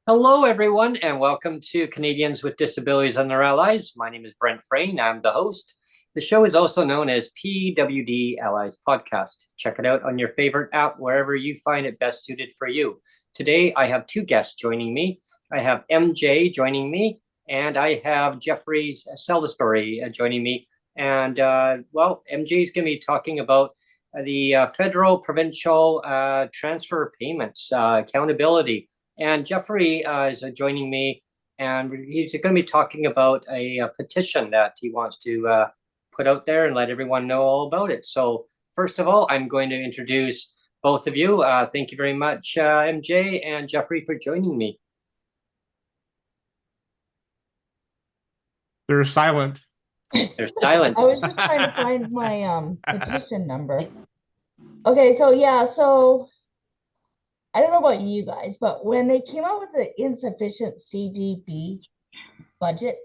Hello, everyone, and welcome to Canadians with Disabilities and Their Allies. My name is Brent Frain. I'm the host. The show is also known as PWD Allies Podcast. Check it out on your favorite app, wherever you find it best suited for you. Today, I have two guests joining me. I have MJ joining me, and I have Jeffrey Salisbury joining me. And, MJ is going to be talking about the federal provincial transfer payments, accountability. And Jeffrey is joining me, and he's going to be talking about a petition that he wants to put out there and let everyone know all about it. So first of all, I'm going to introduce both of you. Thank you very much, MJ and Jeffrey, for joining me. They're silent. They're silent. I was just trying to find my petition number. Okay, so I don't know about you guys, but when they came out with the insufficient CDB budget,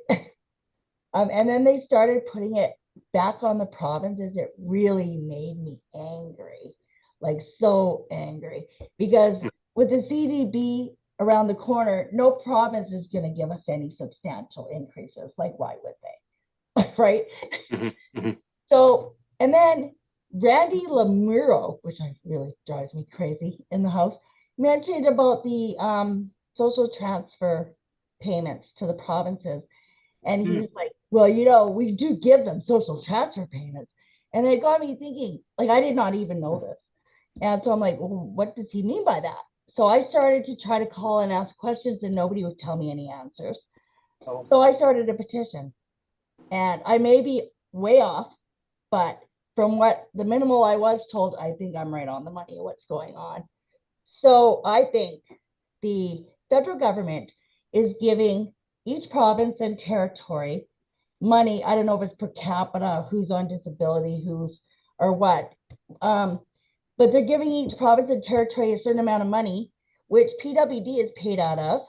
and then they started putting it back on the provinces, it really made me angry, like so angry, because with the CDB around the corner, no province is going to give us any substantial increases. Like, why would they? Right? So, and then Randy Lemuro, which really drives me crazy in the House, mentioned about the social transfer payments to the provinces. And he's like, well, we do give them social transfer payments. And it got me thinking, like, I did not even know this. And so I'm like, well, what does he mean by that? So I started to try to call and ask questions, and nobody would tell me any answers. So I started a petition. And I may be way off, but from what the minimal I was told, I think I'm right on the money of what's going on. So I think the federal government is giving each province and territory money. I don't know if it's per capita, who's on disability, who's or what. But they're giving each province and territory a certain amount of money, which PWD is paid out of.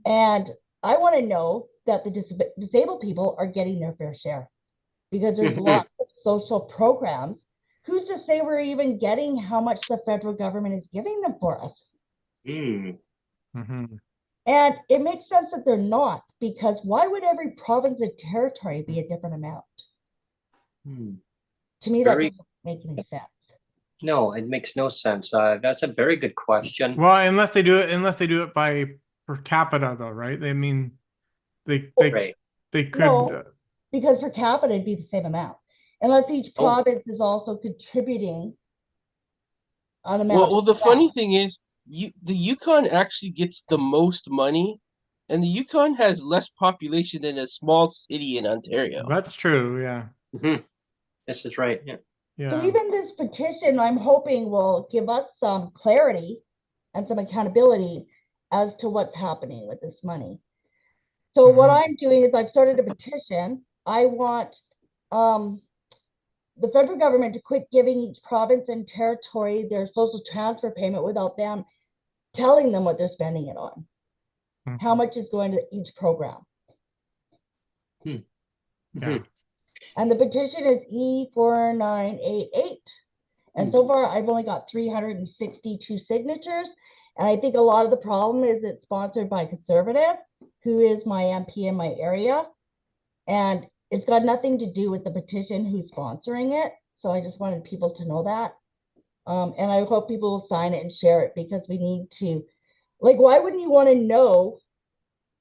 And I want to know that the disabled people are getting their fair share, because there's lots of social programs. Who's to say we're even getting how much the federal government is giving them for us? And it makes sense that they're not, because why would every province and territory be a different amount? To me, that doesn't make any sense. No, it makes no sense. That's a very good question. Well, unless they do it by per capita, though, right? I mean, they could. No, because per capita it'd be the same amount, unless each province is also contributing an amount. Well, the funny thing is, the Yukon actually gets the most money, and the Yukon has less population than a small city in Ontario. That's true, yeah. This is right, yeah. So even this petition, I'm hoping, will give us some clarity and some accountability as to what's happening with this money. So what I'm doing is I've started a petition. I want the federal government to quit giving each province and territory their social transfer payment without them telling them what they're spending it on, how much is going to each program. And the petition is E4988. And so far, I've only got 362 signatures. And I think a lot of the problem is it's sponsored by Conservative, who is my MP in my area. And it's got nothing to do with the petition who's sponsoring it. So I just wanted people to know that. And I hope people will sign it and share it, because we need to, like, why wouldn't you want to know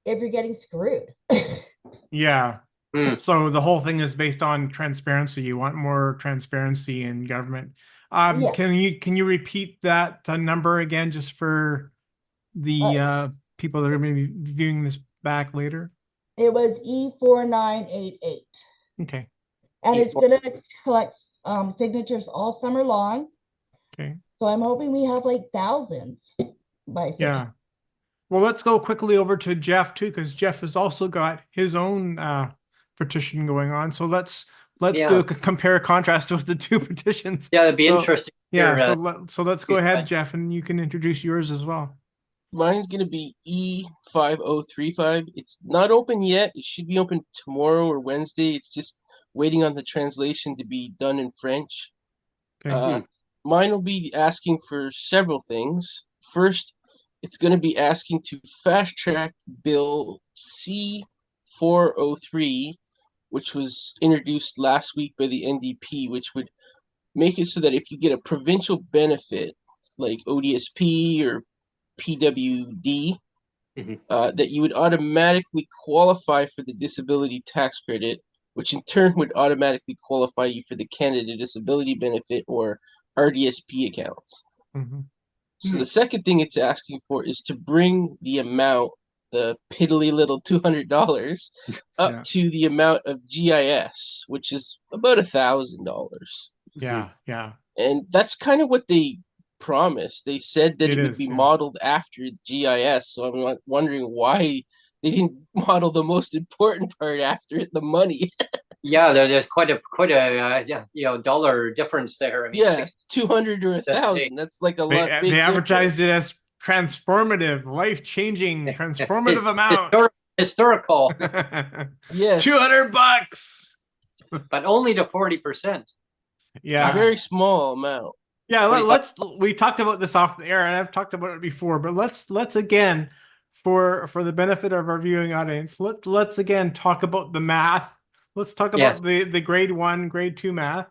if you're getting screwed? Yeah. So the whole thing is based on transparency. You want more transparency in government. Can you repeat that number again, just for the people that are going to be viewing this back later? It was E4988. Okay. And it's going to collect signatures all summer long. Okay. So I'm hoping we have like thousands by September. Yeah. Well, let's go quickly over to Jeff too, because Jeff has also got his own petition going on. So let's do a compare contrast with the two petitions. Yeah, it'd be interesting. Yeah. So let's go ahead, Jeff, and you can introduce yours as well. Mine's going to be E5035. It's not open yet. It should be open tomorrow or Wednesday. It's just waiting on the translation to be done in French. Okay. Mine will be asking for several things. First, it's going to be asking to fast track Bill C-403, which was introduced last week by the NDP, which would make it so that if you get a provincial benefit like ODSP or PWD, that you would automatically qualify for the disability tax credit, which in turn would automatically qualify you for the Canada Disability Benefit or RDSP accounts. So the second thing it's asking for is to bring the amount, the piddly little $200, up to the amount of GIS, which is about $1,000. Yeah, yeah. And that's kind of what they promised. They said that it would be modeled after GIS. So I'm wondering why they didn't model the most important part after it, the money. Yeah, there's quite a dollar difference there. I mean, 200 or 1,000. That's like a lot. They advertised it as transformative, life-changing, transformative amount. Historical. Yes. $200. But only to 40%. Yeah. A very small amount. Yeah, we talked about this off the air, and I've talked about it before, but let's again, for the benefit of our viewing audience, let's again talk about the math. Let's talk about the grade 1, grade 2 math.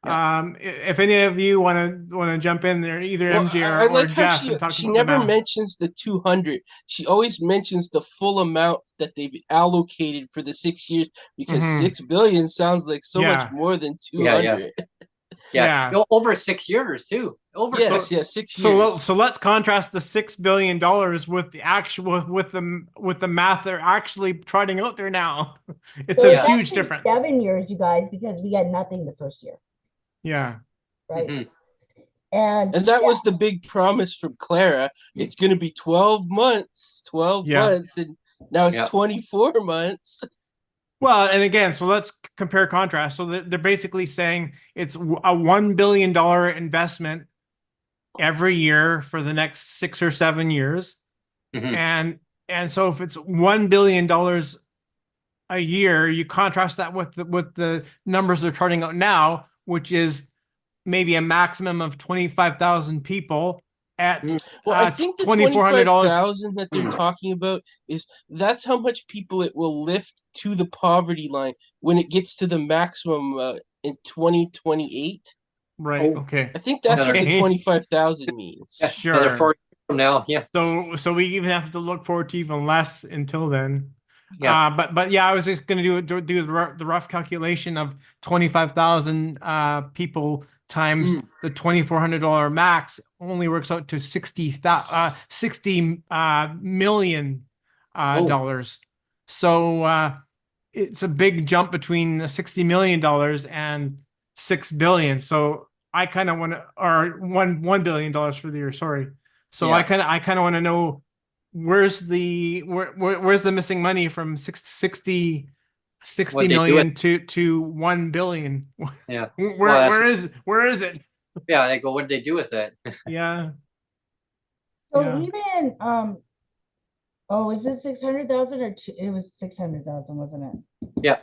If any of you want to jump in there, either MJ or Jeff, and talk she about never the math. mentions the 200. She always mentions the full amount that they've allocated for the 6 years, because 6 billion sounds like so much more than 200. Yeah. Over 6 years too. 6 years. So let's contrast the $6 billion with the actual with the math they're actually trotting out there now. It's a huge difference. 7 years, you guys, because we had nothing the first year. Yeah. Right. And that was the big promise from Clara. It's going to be 12 months, 12 months, and now it's 24 months. Well, and again, so let's compare contrast. So they're basically saying it's a $1 billion investment every year for the next 6 or 7 years. And so if it's $1 billion a year, you contrast that with the numbers they're charting out now, which is maybe a maximum of 25,000 people at I think the 25,000 that they're talking about that's how much people it will lift to the poverty line when it gets to the maximum in 2028. Right. Okay. I think that's what the 25,000 means. Sure. 4 years from now. Yeah. So we even have to look forward to even less until then. Yeah. But yeah, I was just going to do the rough calculation of 25,000 people times the $2,400 max only works out to $60 million dollars. So it's a big jump between the $60 million and $6 billion. So I kind of want to, or $1 billion for the year. Sorry. So I kind of want to know where's the missing money from 60 million to 1 billion. Yeah. Where is it? Yeah, they go, what did they do with it? Yeah. So even is it 600,000 or it was 600,000, wasn't it? Yeah.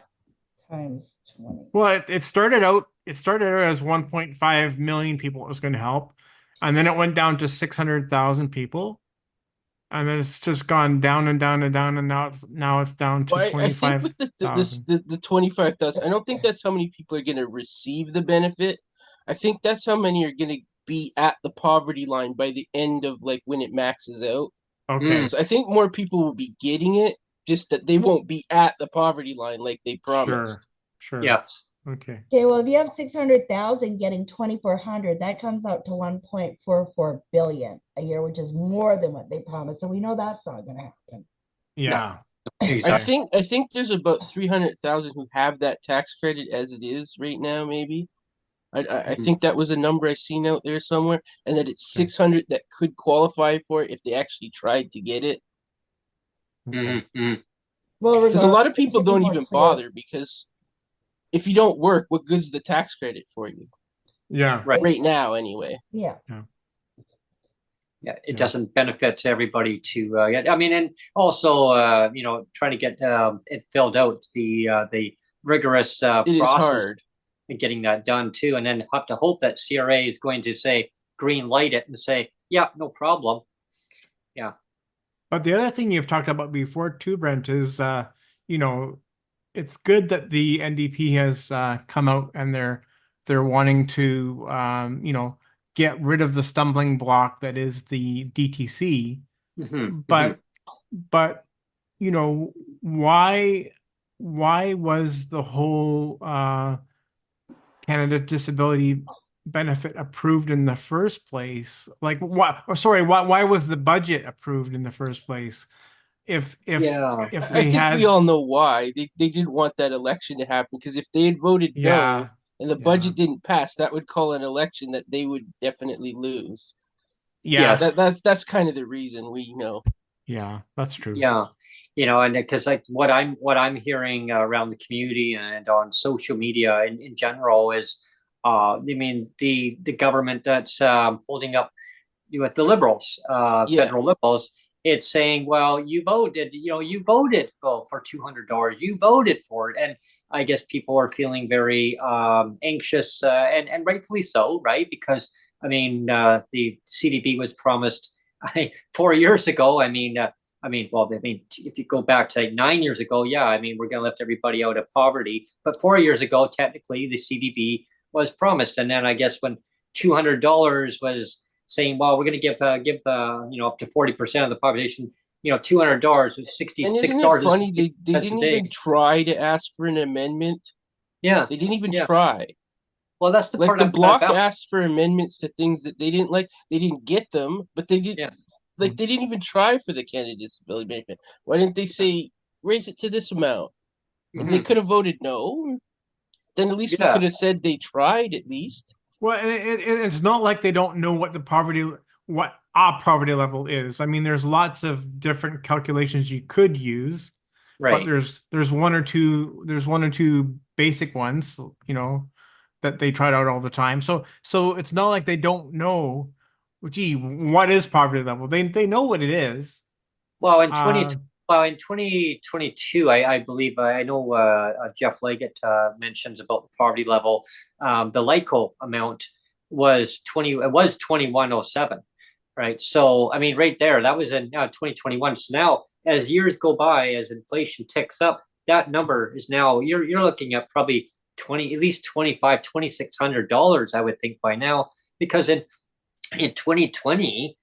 Times 20. Well, it started out as 1.5 million people it was going to help, and then it went down to 600,000 people. And then it's just gone down and down and down, and now it's down to 25,000. I think with the 25,000, I don't think that's how many people are going to receive the benefit. I think that's how many are going to be at the poverty line by the end of when it maxes out. Okay. So I think more people will be getting it, just that they won't be at the poverty line like they promised. Sure. Yes. Okay. Okay, well, if you have 600,000 getting 2,400, that comes out to 1.44 billion a year, which is more than what they promised. So we know that's not going to happen. Yeah. No. Exactly. I think there's about 300,000 who have that tax credit as it is right now. Maybe I think that was a number I seen out there somewhere, and that it's 600 that could qualify for it if they actually tried to get it. Well, because a lot of people don't even bother, because if you don't work, what good's the tax credit for you? Yeah. Right now, anyway. Yeah. Yeah, it doesn't benefit everybody to. I mean, and also, trying to get it filled out, the rigorous process and getting that done too, and then have to hope that CRA is going to say green light it and say, yeah, no problem. Yeah. But the other thing you've talked about before too, Brent, is you know, it's good that the NDP has come out and they're wanting to you know, get rid of the stumbling block that is the DTC. But but you know, why was the whole Canada Disability Benefit approved in the first place? Like, why? Or sorry, why was the budget approved in the first place? If Yeah. if I they think we had, all know why. They didn't want that election to happen because if they had voted no yeah, and the yeah, budget didn't pass, that would call an election that they would definitely lose. yeah, Yes. That's kind of the reason we know. yeah, that's true. Yeah. And because like what I'm hearing around the community and on social media in general is, I mean, the government that's holding up with the liberals, Yeah. federal liberals, it's saying, well, you voted for $200, you voted for it, and I guess people are feeling very anxious, and rightfully so, right? Because I mean, the CDB was promised 4 years ago. If you go back to like 9 years ago, yeah, I mean, we're going to lift everybody out of poverty. But 4 years ago, technically, the CDB was promised, and then I guess when $200 was saying, well, we're going to give up to 40% of the population, $200, And $66 isn't it funny they cents a didn't day. even try to ask for an amendment? Yeah, They didn't even yeah. try. Well, that's the Like part the I'm kind of bloc about. asked for amendments to things that they didn't like. They didn't get them, but they did. Yeah. Like they didn't even try for the Canada Disability Benefit. Why didn't they say raise it to this amount? And they Mhm. could have voted no. Then at least we Yeah. could have said they tried at least. Well, and it's not like they don't know what what a poverty level is. I mean, there's lots of different calculations you could use, but Right. there's one or two basic ones, you know, that they tried out all the time. So it's not like they don't know, gee, what is poverty level? They know what it is. Well, in 20, Uh, well, in 2022, I believe I know Jeff Leggett mentions about the poverty level. The LICO amount was 2107, right? So I mean, right there, that was in 2021. So now, as years go by, as inflation ticks up, that number is now you're looking at probably at least 25, $2,600, I would think by now, because in 2020,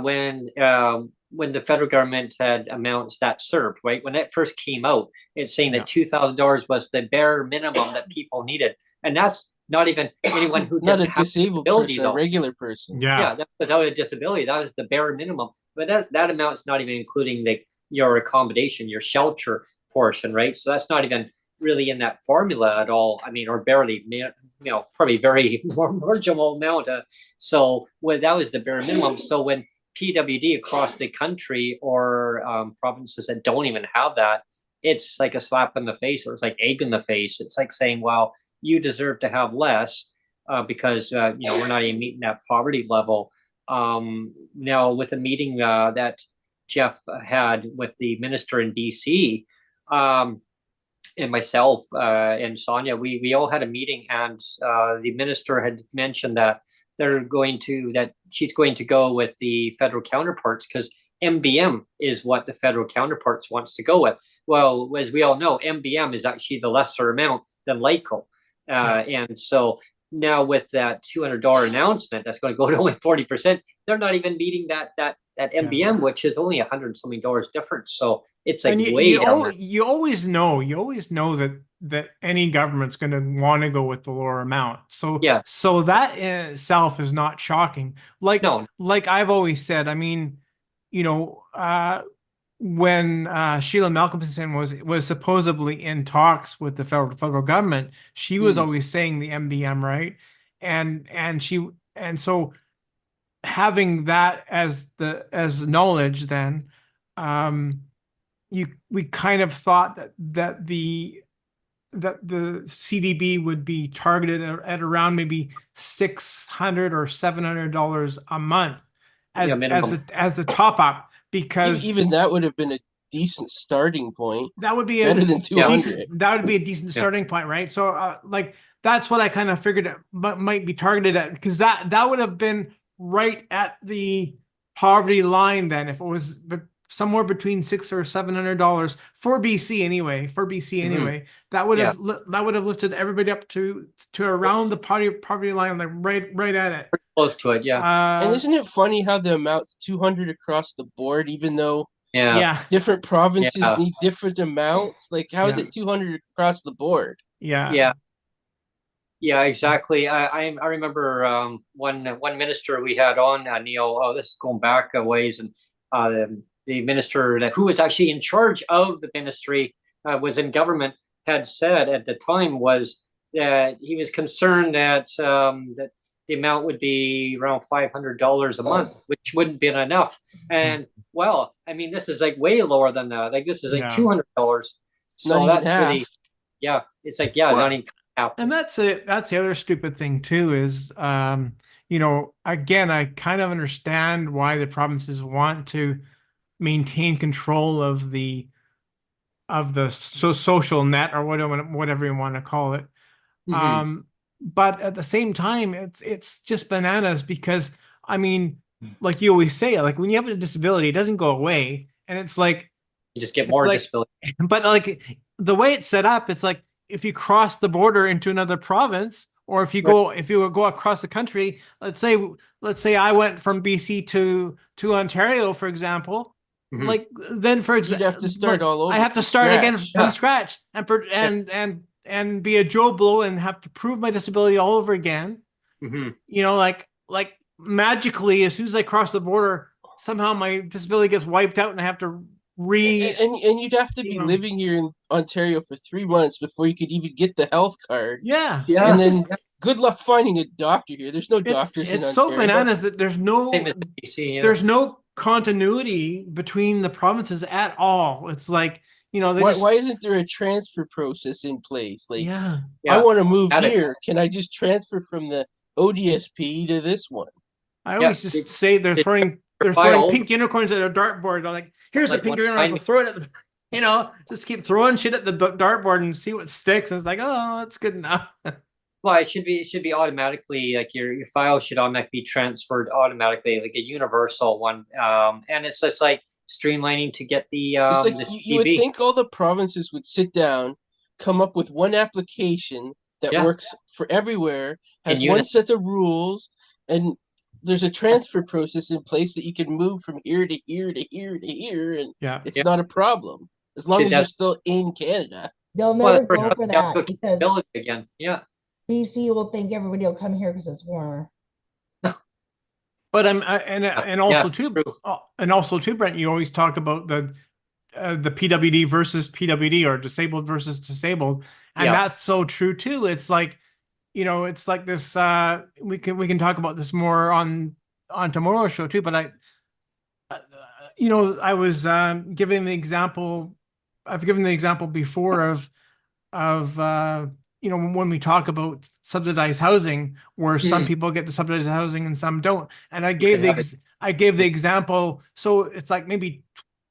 when the federal government had amounts that served, right? When that first came out, it's saying yeah. that $2,000 was the bare minimum that people needed, and that's not even anyone who Not didn't a have a disabled disability, person, a though. regular person. Yeah. Yeah, that's without a disability. That is the bare minimum. But that amount is not even including your accommodation, your shelter portion, right? So that's not even really in that formula at all. I mean, or barely, probably very marginal amount. So that was the bare minimum. So when PWD across the country or provinces that don't even have that, it's like a slap in the face, or it's like egg in the face. It's like saying, well, you deserve to have less because we're not even meeting that poverty level. Now, with a meeting that Jeff had with the minister in BC, and myself and Sonia, we all had a meeting, and the minister had mentioned that she's going to go with the federal counterparts because MBM is what the federal counterparts wants to go with. Well, as we all know, MBM is actually the lesser amount than LICO. And so now with that $200 announcement, that's going to go to only 40%. They're not even meeting that MBM, which is only $100 something difference. So it's like And way down there. you always know that any government's going to want to go with the lower amount. So Yeah. so that in itself is not shocking. No. Like I've always said, I mean, when Sheila Malcolmson was supposedly in talks with the federal government, she was always saying the MBM, right? And so having that as knowledge, then we kind of thought that the CDB would be targeted at around maybe $600 or $700 a month as minimum. as the top up, because Even that would have been a decent starting point. that would be Better than 200. that would be a decent starting point, right? So like that's what I kind of figured it might be targeted at, because that would have been right at the poverty line then, if it was somewhere between $600 or $700 for BC anyway, that would have lifted everybody up to around the poverty line, like right at it. Close to it, yeah. And isn't it funny how the amount's 200 across the board, even though different provinces need different amounts? Like, how is it 200 across the board? Yeah, exactly. I remember one minister we had on, Neil. Oh, this is going back a ways, and the minister who was actually in charge of the ministry was in government, had said at the time was that he was concerned that that the amount would be around $500 a month, which wouldn't be enough. And well, I mean, this is like way lower than that. Like this is like $200. So that's really, it's like not even half. And that's it. That's the other stupid thing too is, again, I kind of understand why the provinces want to maintain control of the social net, or whatever you want to call it. But at the same time, it's just bananas, because I mean, like you always say, like when you have a disability, it doesn't go away, and it's like you just get more disability. But like the way it's set up, it's like if you cross the border into another province, or if you go across the country, let's say I went from BC to Ontario, for example. Like then, for example, you'd have to start all over. I have to start again from scratch and be a Joe Blow and have to prove my disability all over again. Like magically, as soon as I cross the border, somehow my disability gets wiped out, and I have to and you'd have to be living here in Ontario for 3 months before you could even get the health card. Yeah. And then good luck finding a doctor here. There's no doctors in Ontario. It's so bananas that there's no continuity between the provinces at all. It's like, why isn't there a transfer process in place? Like, I want to move here. Can I just transfer from the ODSP to this one? I always just say they're throwing pink unicorns at a dartboard. They're like, here's a pink unicorn, I'll throw it at the, just keep throwing shit at the dartboard and see what sticks. And it's like, oh, that's good enough. Well, it should be automatically, like your file should automatically be transferred automatically, like a universal one. And it's just like streamlining to get the it's like you would think all the provinces would sit down, come up with one application that works for everywhere, has one set of rules, and there's a transfer process in place that you can move from here to here to here to here, and it's not a problem as long as you're still in Canada. They'll never go for that because again. BC will think everybody will come here because it's warmer. But also too, Brent, you always talk about the PWD versus PWD, or disabled versus disabled, and that's so true too. It's like, it's like this. We can talk about this more on tomorrow's show too. But I was giving the example. I've given the example before of when we talk about subsidized housing, where some people get the subsidized housing and some don't. And I gave the example. So it's like maybe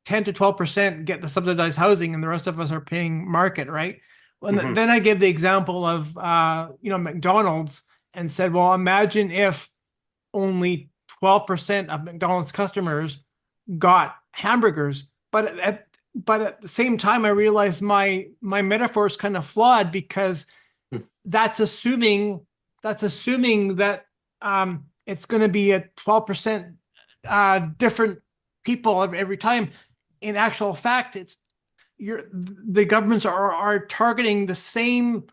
10 to 12% get the subsidized housing, and the rest of us are paying market, right? And then I gave the example of McDonald's, and said, well, imagine if only 12% of McDonald's customers got hamburgers. But at the same time, I realized my metaphor is kind of flawed, because that's assuming that it's going to be a 12% different people every time. In actual fact, the governments are targeting the same.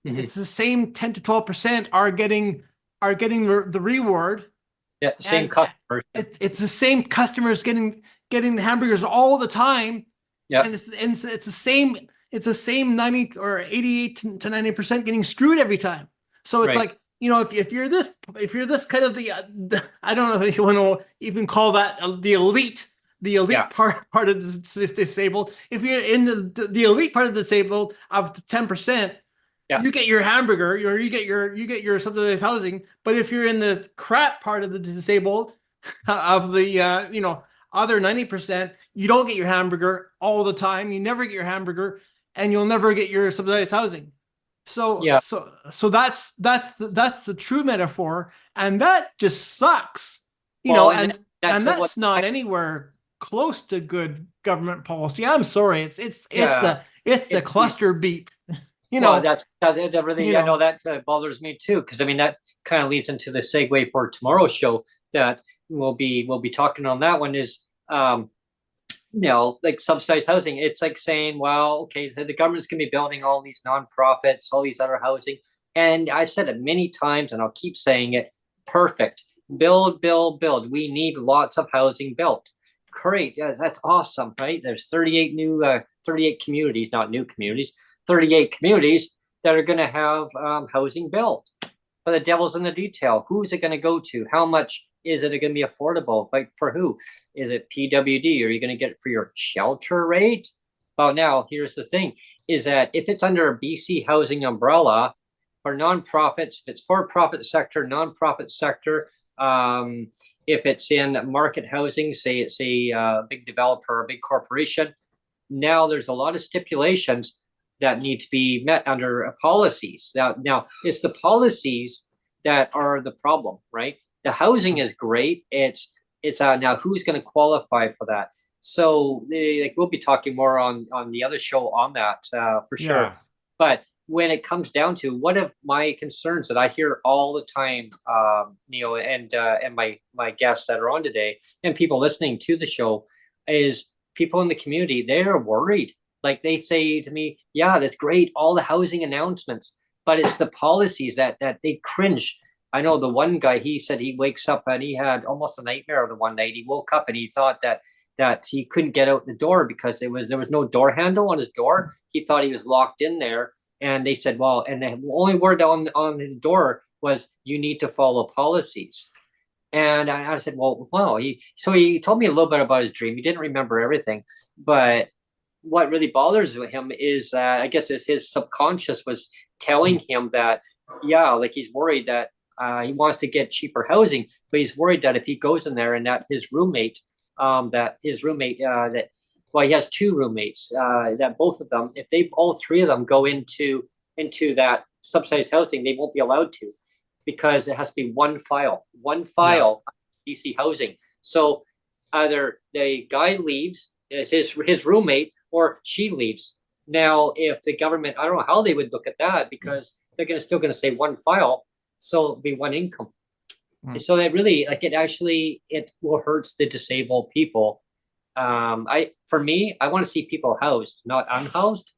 It's the same 10 to 12% are getting the reward. Yeah, same customers. It's the same customers getting the hamburgers all the time. Yeah, and it's the same 90 or 88 to 90% getting screwed every time. So it's like, if you're this kind of the I don't know if you want to even call that the elite part of the disabled. If you're in the elite part of the disabled of the 10%, you get your hamburger, or you get your subsidized housing. But if you're in the crap part of the disabled of the other 90%, you don't get your hamburger all the time. You never get your hamburger, and you'll never get your subsidized housing. So that's the true metaphor, and that just sucks. and that's not anywhere close to good government policy. I'm sorry, it's the cluster beep. That's everything. I know that bothers me too, because I mean that kind of leads into the segue for tomorrow's show that we'll be talking on. That one is like subsidized housing. It's like saying, well, okay, so the government's gonna be building all these nonprofits, all these other housing, and I've said it many times, and I'll keep saying it. Perfect. Build, build, build. We need lots of housing built. Great. Yeah, that's awesome, right? There's 38 communities, not new communities, 38 communities that are going to have housing built. But the devil's in the detail. Who's it going to go to? How much is it going to be affordable? Like for who? Is it PWD? Are you going to get it for your shelter rate? Well, now here's the thing: is that if it's under a BC housing umbrella for nonprofits, if it's for-profit sector, nonprofit sector. If it's in market housing, say it's a big developer, a big corporation, now there's a lot of stipulations that need to be met under policies. Now it's the policies that are the problem, right? The housing is great. It's now who's going to qualify for that? So we'll be talking more on the other show on that for sure. Yeah. But when it comes down to one of my concerns that I hear all the time, Neil, and my guests that are on today, and people listening to the show, is people in the community, they're worried. Like they say to me, yeah, that's great, all the housing announcements, but it's the policies that they cringe. I know the one guy, he said he wakes up and he had almost a nightmare the one night. He woke up and he thought that he couldn't get out the door because there was no door handle on his door. He thought he was locked in there. And they said, well, and the only word on the door was, you need to follow policies. And I said, well, wow. So he told me a little bit about his dream. He didn't remember everything. But what really bothers him is, I guess it's his subconscious was telling him that, yeah, like he's worried that he wants to get cheaper housing, but he's worried that if he goes in there and that his roommate, well, he has two roommates, that both of them, if all three of them go into that subsidized housing, they won't be allowed to, because it has to be one file, BC housing. So either the guy leaves, as his roommate, or she leaves. Now, if the government, I don't know how they would look at that, because they're still going to say one file, so it'll be one income. So that really, it will hurt the disabled people. For me, I want to see people housed, not unhoused.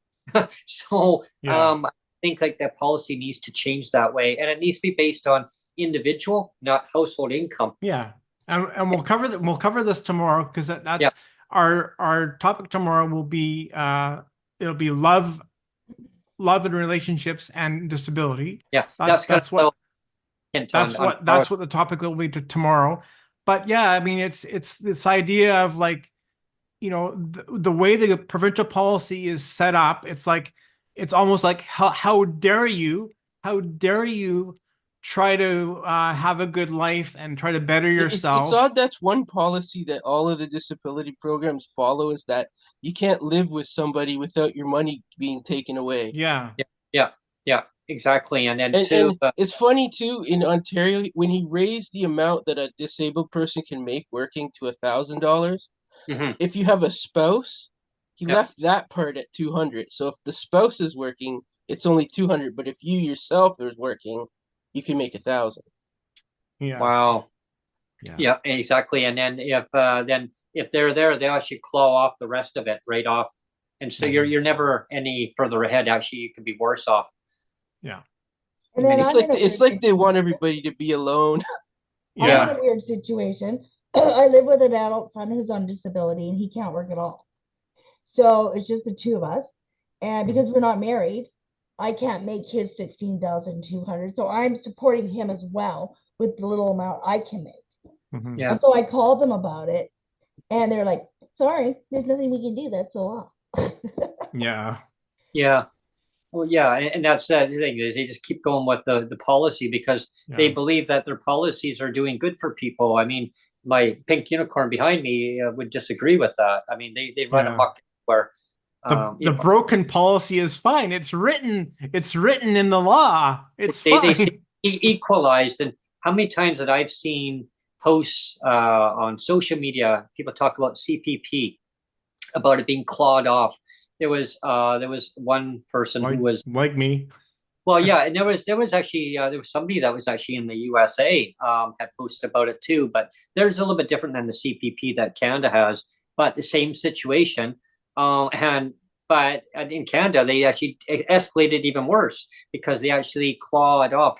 So I think that policy needs to change that way, and it needs to be based on individual, not household income. Yeah, and we'll cover this tomorrow, because that's our topic tomorrow will be it'll be love and relationships and disability. Yeah, that's what the topic will be tomorrow. But yeah, I mean, it's this idea of like, the way the provincial policy is set up, it's almost like, how dare you try to have a good life and try to better yourself. It's odd. That's one policy that all of the disability programs follow, is that you can't live with somebody without your money being taken away. Yeah. Exactly. And then and it's funny too, in Ontario, when he raised the amount that a disabled person can make working to $1,000, if you have a spouse, he left that part at 200. So if the spouse is working, it's only 200. But if you yourself is working, you can make 1,000. Yeah. Wow. Yeah, exactly. And then if they're there, they actually claw off the rest of it right off. And so you're never any further ahead. Actually, you could be worse off. Yeah. And then it's like they want everybody to be alone. I'm in a weird situation. I live with an adult son who's on disability, and he can't work at all. So it's just the two of us. And because we're not married, I can't make his 16,200. So I'm supporting him as well with the little amount I can make. Yeah. And so I called them about it, and they're like, sorry, there's nothing we can do. That's the law. Yeah. Well, yeah, and that's the thing, is they just keep going with the policy, because they believe that their policies are doing good for people. I mean, my pink unicorn behind me would disagree with that. I mean, they run amok where the broken policy is fine. It's written in the law. It's fine. They equalized. And how many times that I've seen posts on social media. People talk about CPP, about it being clawed off. There was one person who was like me. well, yeah, and there was actually there was somebody that was actually in the USA had posted about it too, but there's a little bit different than the CPP that Canada has, but the same situation. And but in Canada they actually escalated even worse because they actually clawed off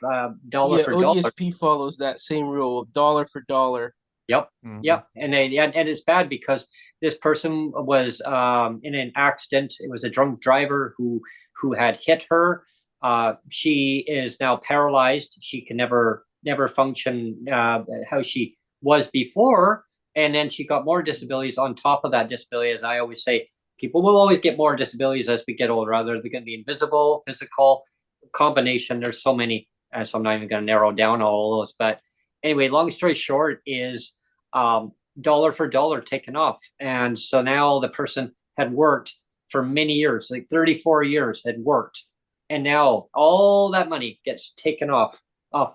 dollar Yeah, for dollar. ODSP follows that same rule, dollar for dollar. Yep. Yep. And it's bad because this person was in an accident. It was a drunk driver who had hit her. She is now paralyzed. She can never function how she was before. And then she got more disabilities on top of that disability. As I always say, people will always get more disabilities as we get older. Either they're going to be invisible, physical, combination. There's so many. So I'm not even going to narrow down all those. But anyway, long story short is dollar for dollar taken off. And so now the person had worked for many years, like 34 years had worked. And now all that money gets taken off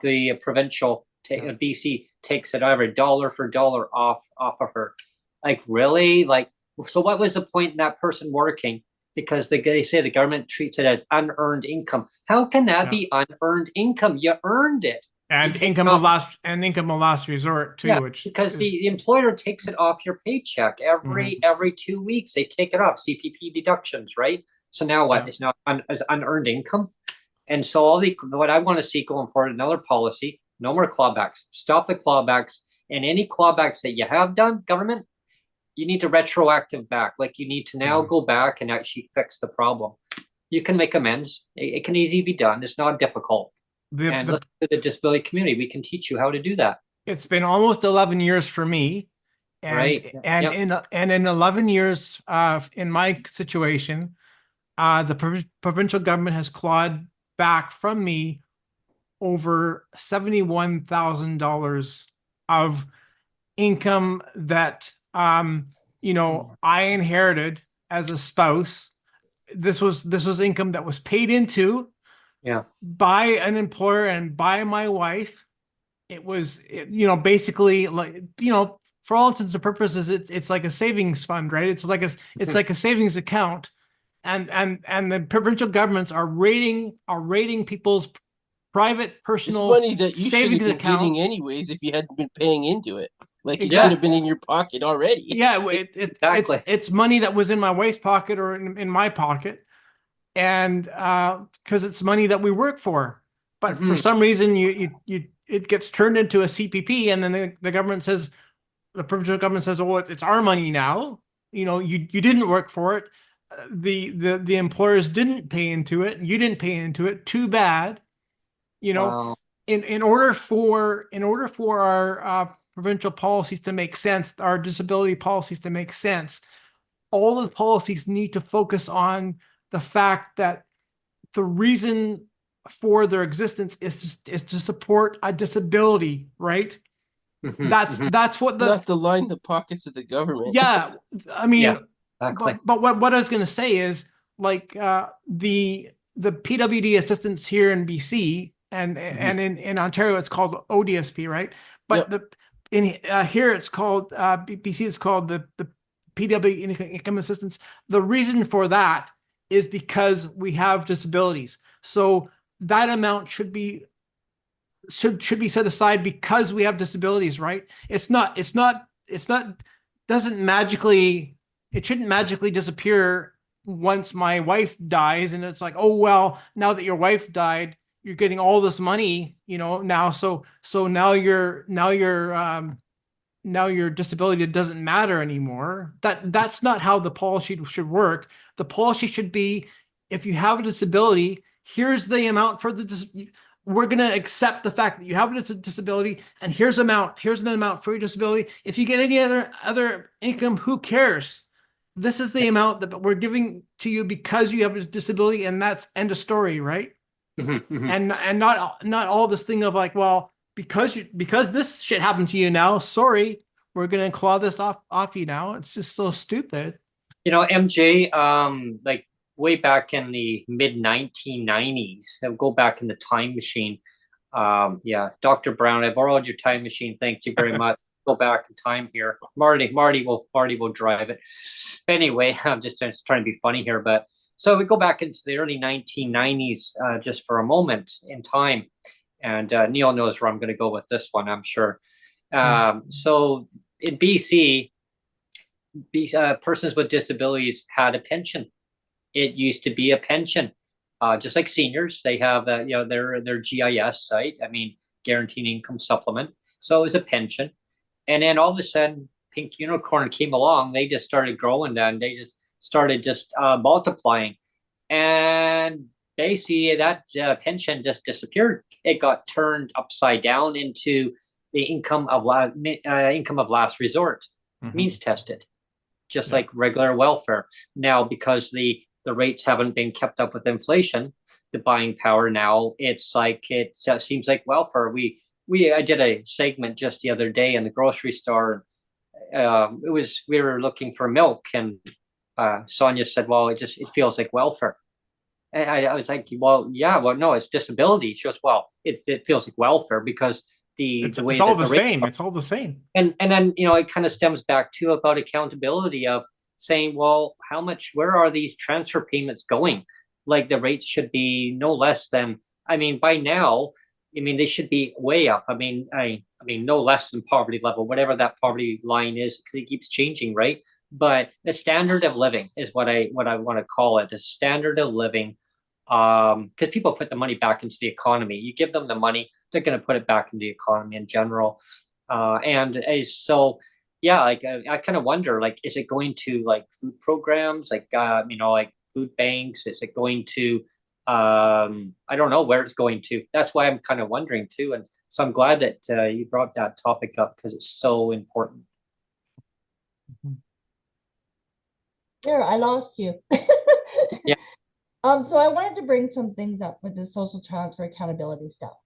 the provincial. BC takes it over dollar for dollar off of her. Like, really? Like, so what was the point in that person working? Because they say the government treats it as unearned income. How can that be unearned income? You earned it. And income of last resort too, Yeah, which because the employer takes it off your paycheck every 2 weeks. They take it off, CPP deductions, right? So now what? It's now as unearned income. And so what I want to see going forward, another policy, no more clawbacks. Stop the clawbacks, and any clawbacks that you have done, government, you need to retroactive back. Like, you need to now go back and actually fix the problem. You can make amends. It can easily be done. It's not difficult. And listen to the disability community. We can teach you how to do that. It's been almost 11 years for me. And, right. And in 11 years in my situation, the provincial government has clawed back from me over $71,000 of income that I inherited as a spouse. This was income that was paid into by an employer and by my wife. It was basically, like, for all intents and purposes, it's like a savings fund, right? It's like a savings account. And the provincial governments are raiding people's private personal money that you should have been getting anyways if you hadn't been paying into it. Like, it should have been in your pocket already. Yeah, it's money that was in my wife's pocket or in my pocket, and because it's money that we work for. But for some reason, it gets turned into a CPP, and then the government says, the provincial government says, "Oh, it's our money now. You didn't work for it. The employers didn't pay into it. You didn't pay into it. Too bad." Wow. In order for our provincial policies to make sense, our disability policies to make sense, all of the policies need to focus on the fact that the reason for their existence is to support a disability, right? That's what not to line the pockets of the government. Yeah, I mean, exactly. but what I was going to say is, like, the PWD assistance here in BC and in Ontario it's called ODSP, right? But here it's called BC is called the PW income assistance. The reason for that is because we have disabilities, so that amount should be set aside because we have disabilities, right? It shouldn't magically disappear once my wife dies, and it's like, oh well, now that your wife died, you're getting all this money, now. So now your disability doesn't matter anymore. That's not how the policy should work. The policy should be, if you have a disability, here's the amount for we're going to accept the fact that you have a disability, and here's an amount for your disability. If you get any other income, who cares? This is the amount that we're giving to you because you have a disability, and that's end of story, right? And not all this thing of like, well, because this shit happened to you now, sorry, we're going to claw this off you now. It's just so stupid. MJ, like way back in the mid 1990s, go back in the time machine, Yeah, Dr. Brown, I borrowed your time machine. Thank you very much. Go back in time here. Marty will drive it. Anyway, I'm just trying to be funny here, but so we go back into the early 1990s, just for a moment in time, and Neil knows where I'm going to go with this one, I'm sure. So in BC, persons with disabilities had a pension. It used to be a pension, just like seniors. They have their GIS site. I mean, guaranteed income supplement. So it was a pension, and then all of a sudden, Pink Unicorn came along. They just started growing, and they just started multiplying, and basically that pension just disappeared. It got turned upside down into the income of last resort, means tested, just like regular welfare. Now, because the rates haven't been kept up with inflation, the buying power now, it's like it seems like welfare. I did a segment just the other day in the grocery store. We were looking for milk, and Sonia said, "Well, it feels like welfare." And I was like, "Well, yeah, well, no, it's disability." She goes, "Well, it feels like welfare because it's way all the same. It's all the same." And then it kind of stems back to about accountability of saying, well, where are these transfer payments going? Like the rates should be no less than, I mean, by now, I mean, they should be way up. I mean, no less than poverty level, whatever that poverty line is, because it keeps changing, right? But the standard of living is what I want to call it, the standard of living. Because people put the money back into the economy. You give them the money, they're going to put it back in the economy in general. So yeah, like I kind of wonder, like, is it going to like food programs, like like food banks? Is it going to I don't know where it's going to. That's why I'm kind of wondering too. And so I'm glad that you brought that topic up because it's so important. There, I lost you. Yeah. So I wanted to bring some things up with the social transfer accountability stuff.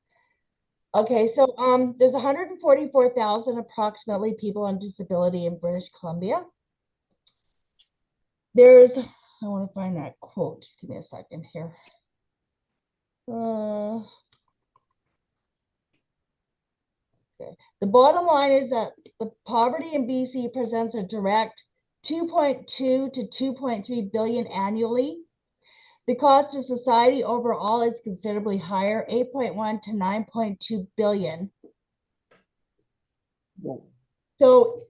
Okay, so there's 144,000 approximately people on disability in British Columbia. I want to find that quote. Just give me a second here. Okay. The bottom line is that the poverty in BC presents a direct 2.2 to 2.3 billion annually. The cost to society overall is considerably higher, 8.1 to 9.2 billion. Whoa. So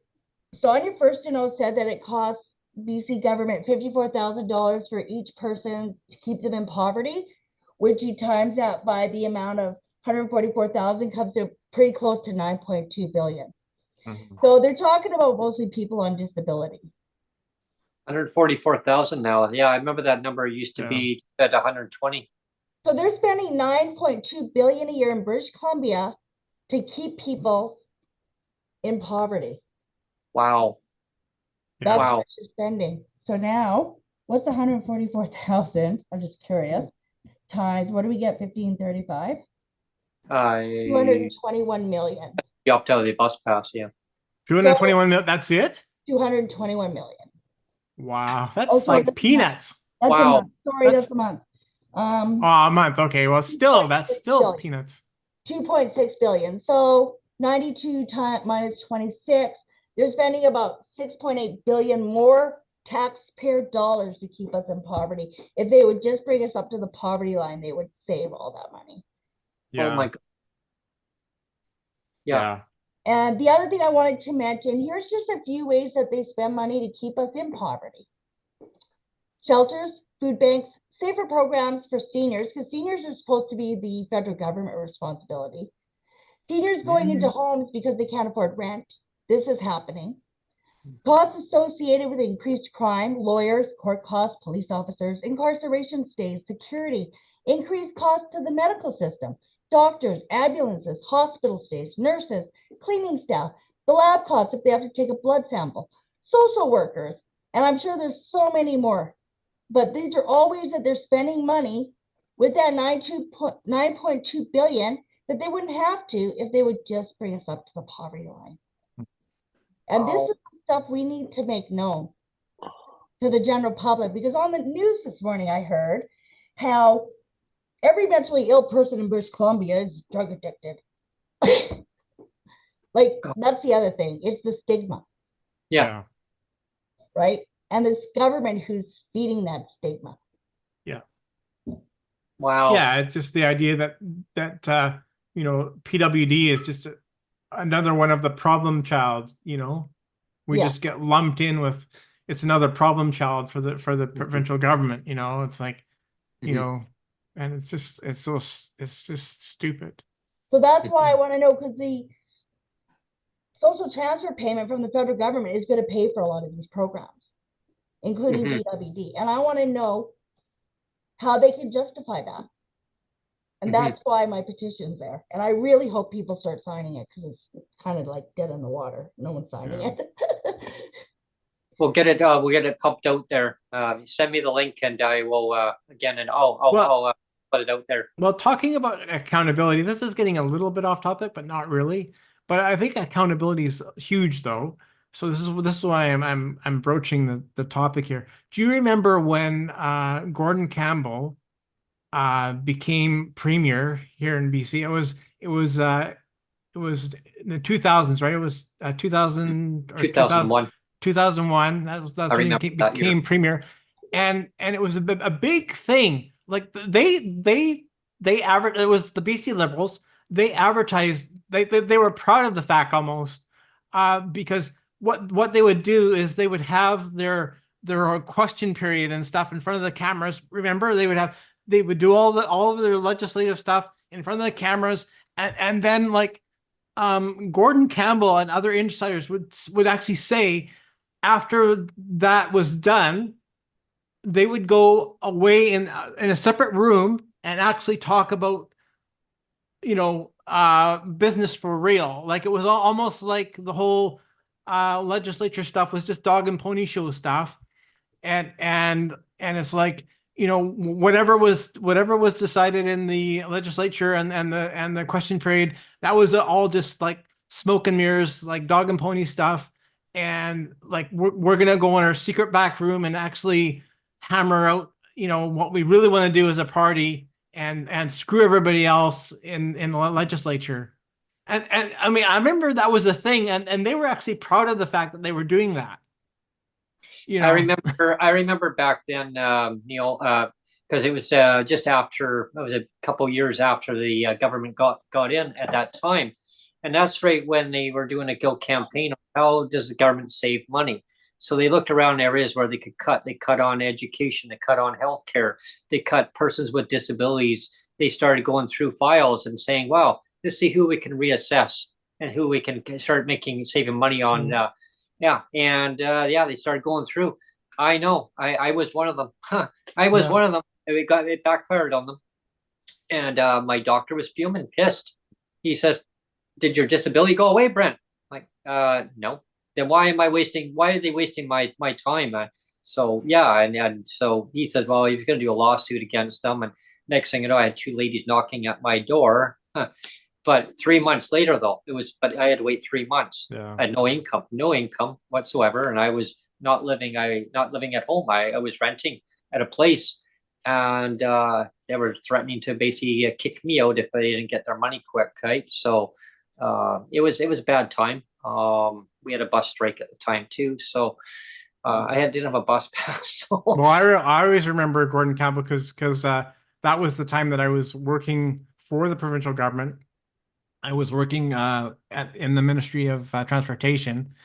Sonia Firstino said that it costs BC government $54,000 for each person to keep them in poverty, which you times that by the amount of 144,000 comes to pretty close to 9.2 billion. So they're talking about mostly people on disability. 144,000 now. Yeah, I remember that number used to be at 120. So they're spending 9.2 billion a year in British Columbia to keep people in poverty. Wow. That's what you're spending. So now, what's 144,000? I'm just curious. Times, what do we get? 1535? 221 million. You opt out of the bus pass, yeah. 221 million, that's it? 221 million. Wow, that's like peanuts. That's a month. Sorry, that's a month. A month. Okay, well, that's still peanuts. 2.6 billion. So 92 minus 26, they're spending about 6.8 billion more taxpayer dollars to keep us in poverty. If they would just bring us up to the poverty line, they would save all that money. Yeah. Oh my God. Yeah. And the other thing I wanted to mention, here's just a few ways that they spend money to keep us in poverty. Shelters, food banks, safer programs for seniors, because seniors are supposed to be the federal government responsibility. Seniors going into homes because they can't afford rent. This is happening. Costs associated with increased crime, lawyers, court costs, police officers, incarceration stays, security, increased costs to the medical system, doctors, ambulances, hospital stays, nurses, cleaning staff, the lab costs if they have to take a blood sample, social workers, and I'm sure there's so many more. But these are all ways that they're spending money with that 9.2 billion that they wouldn't have to if they would just bring us up to the poverty line. And this is the stuff we need to make known to the general public, because on the news this morning, I heard how every mentally ill person in British Columbia is drug addicted. Like, that's the other thing. It's the stigma. Yeah. Right? And it's government who's feeding that stigma. Yeah. Wow. Yeah, it's just the idea that you know, PWD is just another one of the problem child, you know. We just get lumped in with, it's another problem child for the provincial government, you know. It's like, you know, and it's just stupid. So that's why I want to know, because the social transfer payment from the federal government is going to pay for a lot of these programs, including PWD. And I want to know how they can justify that. And that's why my petition's there. And I really hope people start signing it, because it's kind of like dead in the water. No one's signing it. We'll get it pumped out there. Send me the link and I will again, and I'll put it out there. Well, talking about accountability, this is getting a little bit off topic, but not really. But I think accountability is huge, though. So this is why I'm broaching the topic here. Do you remember when Gordon Campbell became premier here in BC? It was in the 2000s, right? It was 2000 or 2001. 2001. That's when he became premier, and it was a big thing. Like they advertised, it was the BC Liberals. They advertised, they were proud of the fact almost, because what they would do is they would have their question period and stuff in front of the cameras. Remember, they would do all of their legislative stuff in front of the cameras, and then like Gordon Campbell and other insiders would actually say, after that was done, they would go away in a separate room and actually talk about, you know, business for real. Like, it was almost like the whole legislature stuff was just dog and pony show stuff, and it's like, you know, whatever was decided in the legislature and the question period, that was all just like smoke and mirrors, like dog and pony stuff. And like, we're gonna go in our secret back room and actually hammer out, you know, what we really want to do as a party, and screw everybody else in the legislature. And I mean, I remember that was a thing, and they were actually proud of the fact that they were doing that. You know, I remember back then, Neil, because it was just after, it was a couple years after the government got in at that time, and that's right when they were doing a guild campaign. How does the government save money? So they looked around areas where they could cut. They cut on education. They cut on healthcare. They cut persons with disabilities. They started going through files and saying, "Wow, let's see who we can reassess and who we can start saving money on." They started going through. I know. I was one of them. I was one of them. It backfired on them. And my doctor was fuming, pissed. He says, "Did your disability go away, Brent?" Like, no. Then why are they wasting my time? So he says, well, he was going to do a lawsuit against them. And next thing you know, I had two ladies knocking at my door. But 3 months later, though, but I had to wait 3 months. Yeah. I had no income whatsoever. And I was not living at home. I was renting at a place, and they were threatening to basically kick me out if they didn't get their money quick. Right. So it was a bad time. We had a bus strike at the time too. So didn't have a bus pass. So. Well, I always remember Gordon Campbell because that was the time that I was working for the provincial government. I was working in the Ministry of Transportation,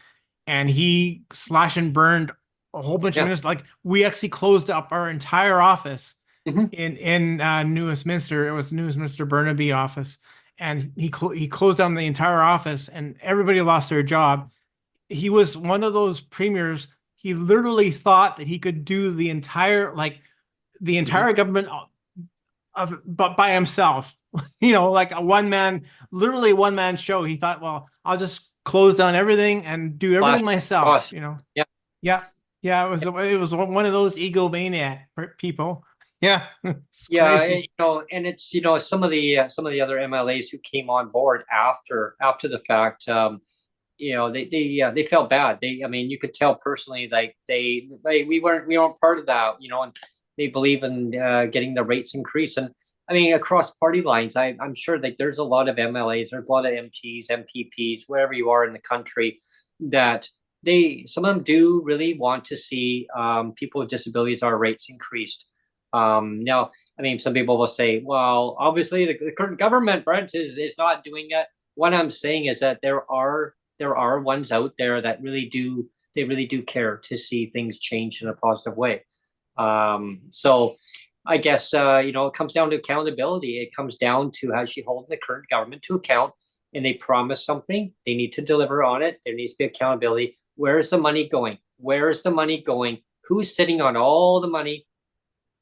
and he slashed and burned a whole bunch of ministers. Like, we actually closed up our entire office in New Westminster. It was New Westminster Burnaby office, and he closed down the entire office, and everybody lost their job. He was one of those premiers. He literally thought that he could do the entire government but by himself. You know, like literally one man show. He thought, well, I'll just close down everything and do everything myself. You know, yeah. It was one of those egomaniac people. Yeah, crazy. And it's some of the other MLAs who came on board after the fact. They felt bad. You could tell personally, like we weren't part of that. And they believe in getting the rates increased. And I mean, across party lines, I'm sure that there's a lot of MLAs, there's a lot of MPs, MPPs, wherever you are in the country, that some of them do really want to see people with disabilities, our rates increased. Now, I mean, some people will say, well, obviously the current government, Brent, is not doing it. What I'm saying is that there are ones out there that really do care to see things change in a positive way. So I guess, it comes down to accountability. It comes down to actually holding the current government to account, and they promise something, they need to deliver on it. There needs to be accountability. Where is the money going? Where is the money going? Who's sitting on all the money?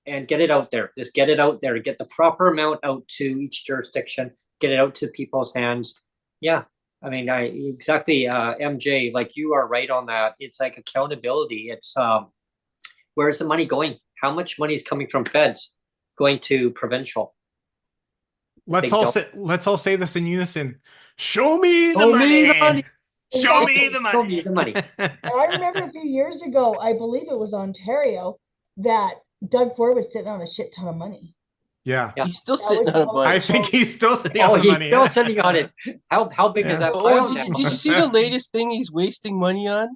And get it out there. Just get it out there. Get the proper amount out to each jurisdiction. Get it out to people's hands. Yeah. I mean, exactly, MJ, like you are right on that. It's like accountability. It's where's the money going? How much money is coming from feds going to provincial? Let's all say this in unison. Show me the money. Show me the money. Show me the money. I remember a few years ago, I believe it was Ontario, that Doug Ford was sitting on a shit ton of money. Yeah. He's still sitting on a bunch. I think he's still sitting on the he's money. still sitting on it. How big is that pile? Did you see the latest thing he's wasting money on?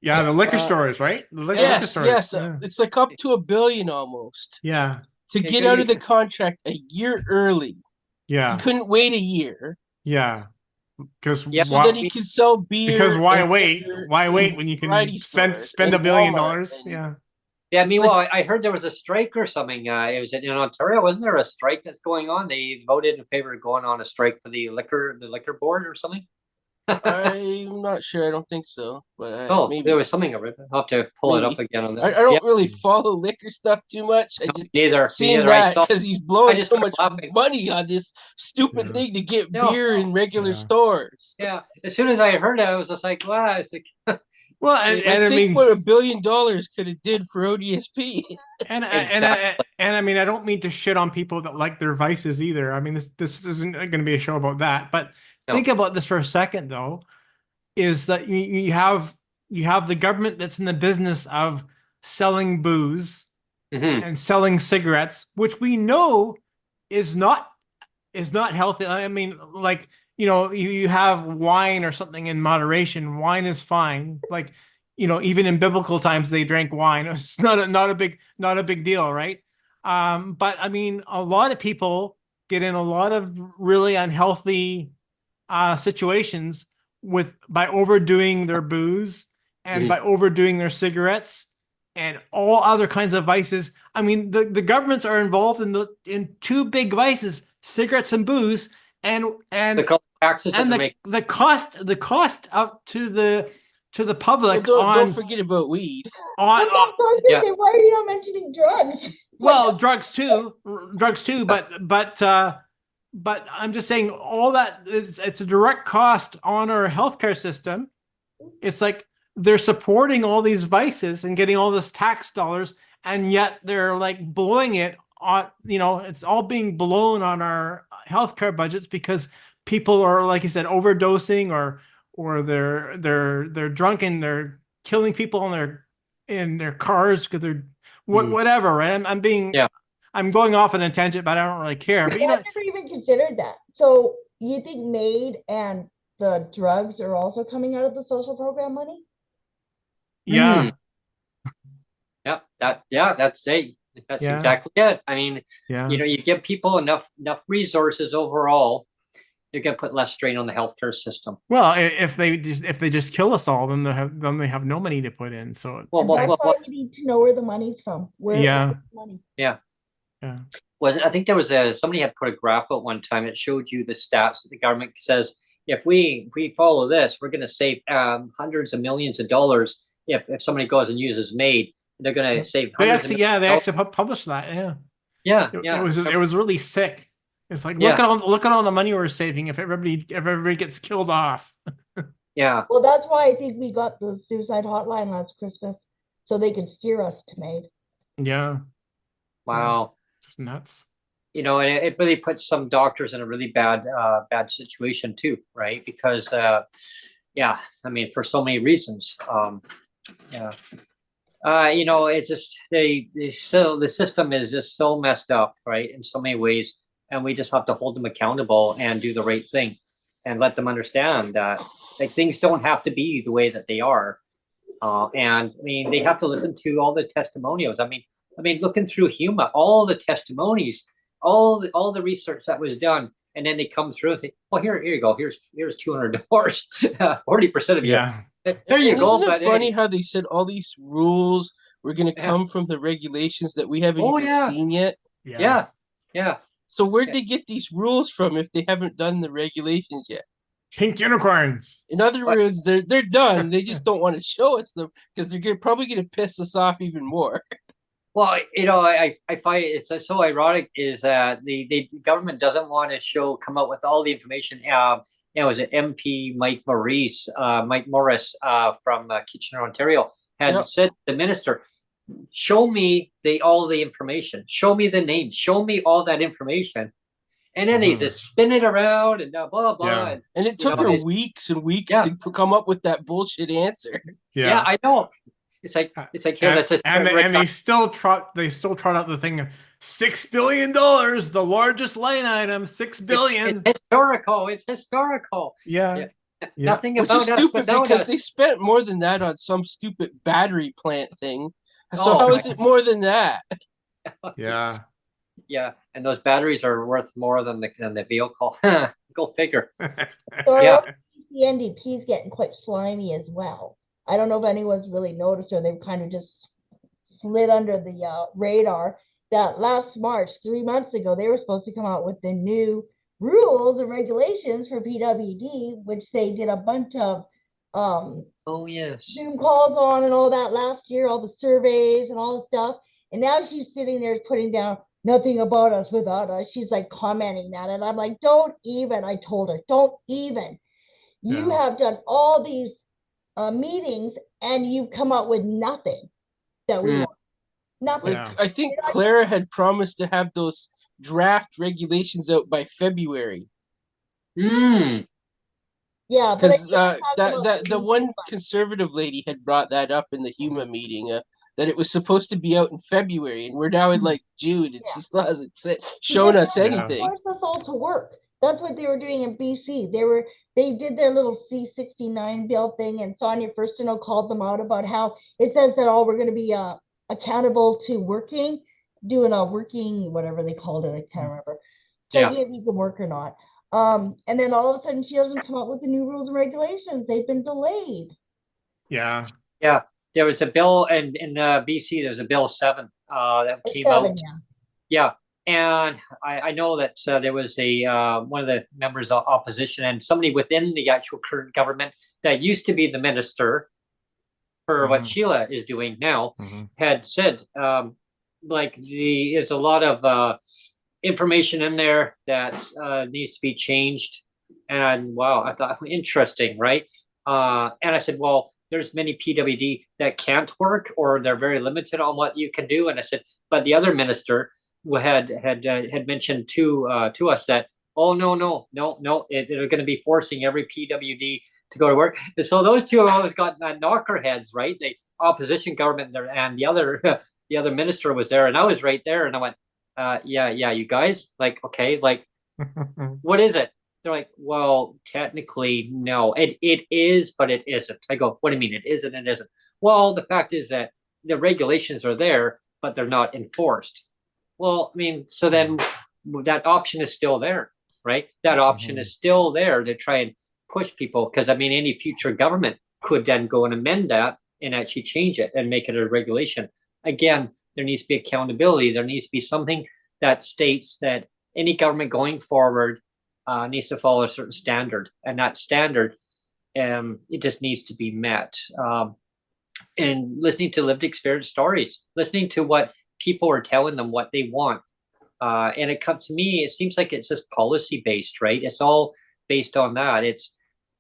Yeah, the liquor stores, right? The liquor stores. Yes. Yeah. It's like up to $1 billion almost. Yeah. To get out of the contract a year early. Yeah. He couldn't wait a year. Yeah. Because so that he could sell beer. Because why wait? Why wait when you can spend $1 billion? Yeah. Yeah, I mean, well, I heard there was a strike or something. It was in Ontario, wasn't there a strike that's going on? They voted in favor of going on a strike for the liquor board or something. I'm not sure. I don't think so. But maybe there was something of it. I'll have to pull it up again on that. I don't really follow liquor stuff too much. I just seen that because he's blowing so much money on this stupid thing to get beer in regular stores. Yeah, as soon as I heard it, I was just like, wow. It's like. Well, I think what $1 billion could have did for ODSP. And I mean, I don't mean to shit on people that like their vices either. I mean, this isn't going to be a show about that. But think about this for a second, though, is that you have the government that's in the business of selling booze and selling cigarettes, which we know is not healthy. I mean, like, you have wine or something in moderation. Wine is fine. Like, even in biblical times, they drank wine. It's not a big deal, right? But I mean, a lot of people get in a lot of really unhealthy situations by overdoing their booze and by overdoing their cigarettes and all other kinds of vices. I mean, the governments are involved in two big vices: cigarettes and booze. And the taxes and the cost up to the public. Well, don't forget about weed. Why are you not mentioning drugs? Well, drugs too, but I'm just saying all that it's a direct cost on our healthcare system. It's like they're supporting all these vices and getting all this tax dollars, and yet they're like blowing it on, it's all being blown on our healthcare budgets because people are, like you said, overdosing or they're drunk and they're killing people in their cars because they're whatever, right? I'm going off on a tangent, but I don't really care. But I've never even considered that. So you think MAID and the drugs are also coming out of the social program money? Yeah. That's it. That's exactly it. I mean, you give people enough resources overall, you're gonna put less strain on the healthcare system. Well, if they just kill us all, then they have no money to put in. So that's why we need to know where the money's from. Where's the money? Yeah. I think there was somebody had put a graph out one time. It showed you the stats that the government says if we follow this, we're going to save hundreds of millions of dollars. If somebody goes and uses MAID, they're going to save. They actually published that. Yeah. It was really sick. It's like look at all the money we're saving if everybody gets killed off. Yeah. Well, that's why I think we got the suicide hotline last Christmas, so they could steer us to MAID. Yeah. Wow. Just nuts. And it really puts some doctors in a really bad situation too, right? Because I mean, for so many reasons. It's just the system is just so messed up, right, in so many ways, and we just have to hold them accountable and do the right thing, and let them understand that like things don't have to be the way that they are. And I mean, they have to listen to all the testimonials. I mean, looking through Huma, all the testimonies, all the research that was done, and then they come through and say, "Well, here you go. Here's $200, 40% of you. Yeah. There you And go." isn't it But funny hey, how they said all these rules were going to yeah. come from the regulations that we haven't Oh even yeah, seen yet? yeah, yeah. So where'd Yeah. they get these rules from if they haven't done the regulations yet? Pink unicorns. In other What? words, they're done. They just don't want to show us them because they're probably going to piss us off even more. Well, I find it's so ironic is that the government doesn't want to come out with all the information. Was it MP Mike Morris from Kitchener, Ontario, had Yep. said to the minister, "Show me all the information. Show me the names. Show me all that information." And then they just spin it around and blah blah. Yeah. And it took her weeks and weeks to come up with that bullshit answer. Yeah, I know. It's like here. And, Let's just and they still trot out the thing of $6 billion, the largest line item, $6 billion. It's historical. It's historical. Yeah. Nothing Which about is us stupid without because us. they spent more than that on some stupid battery plant thing. So Oh, how my- is it more than that? Yeah. Yeah, and those batteries are worth more than the vehicle. Go figure. So Yeah. the NDP is getting quite slimy as well. I don't know if anyone's really noticed, or they've kind of just slid under the radar. That last March, 3 months ago, they were supposed to come out with the new rules and regulations for PWD, which they did a bunch of Oh yes. Zoom calls on and all that last year, all the surveys and all the stuff. And now she's sitting there putting down nothing about us without us. She's like commenting that. And I'm like, don't even. I told her, don't even. You have done all these meetings and you've come up with nothing that we want. Nothing. Like, I think Clara had promised to have those draft regulations out by February. Yeah, because the one conservative lady had brought that up in the Huma meeting, that it was supposed to be out in February, and we're now in like June, and she still hasn't shown us anything. Force us all to work. That's what they were doing in BC. They did their little C-69 bill thing, and Sonia Firstino called them out about how it says that all we're going to be accountable to doing a working, whatever they called it, I can't remember. Checking if you can work or not. And then all of a sudden she doesn't come up with the new rules and regulations. They've been delayed. Yeah. Yeah. There was a bill in BC, there's a bill 7 that came out. Yeah. And I know that there was one of the members of opposition and somebody within the actual current government that used to be the minister for what Sheila is doing now had said, there's a lot of information in there that needs to be changed. And wow, I thought interesting, right? And I said, well, there's many PWD that can't work or they're very limited on what you can do. And I said, but the other minister had mentioned to us that, oh no, they're going to be forcing every PWD to go to work. And so those two have always got knockerheads, right? The opposition government there, and the other minister was there, and I was right there, and I went, yeah, you guys, like, okay, like, what is it? They're like, well, technically, no, it is, but it isn't. I go, what do you mean it is and it isn't? Well, the fact is that the regulations are there, but they're not enforced. Well, I mean, so then that option is still there, right? That option is still there to try and push people, because I mean, any future government could then go and amend that and actually change it and make it a regulation. Again, there needs to be accountability. There needs to be something that states that any government going forward needs to follow a certain standard, and that standard, it just needs to be met. And listening to lived experience stories, listening to what people are telling them what they want. And it comes to me, it seems like it's just policy based, right? It's all based on that.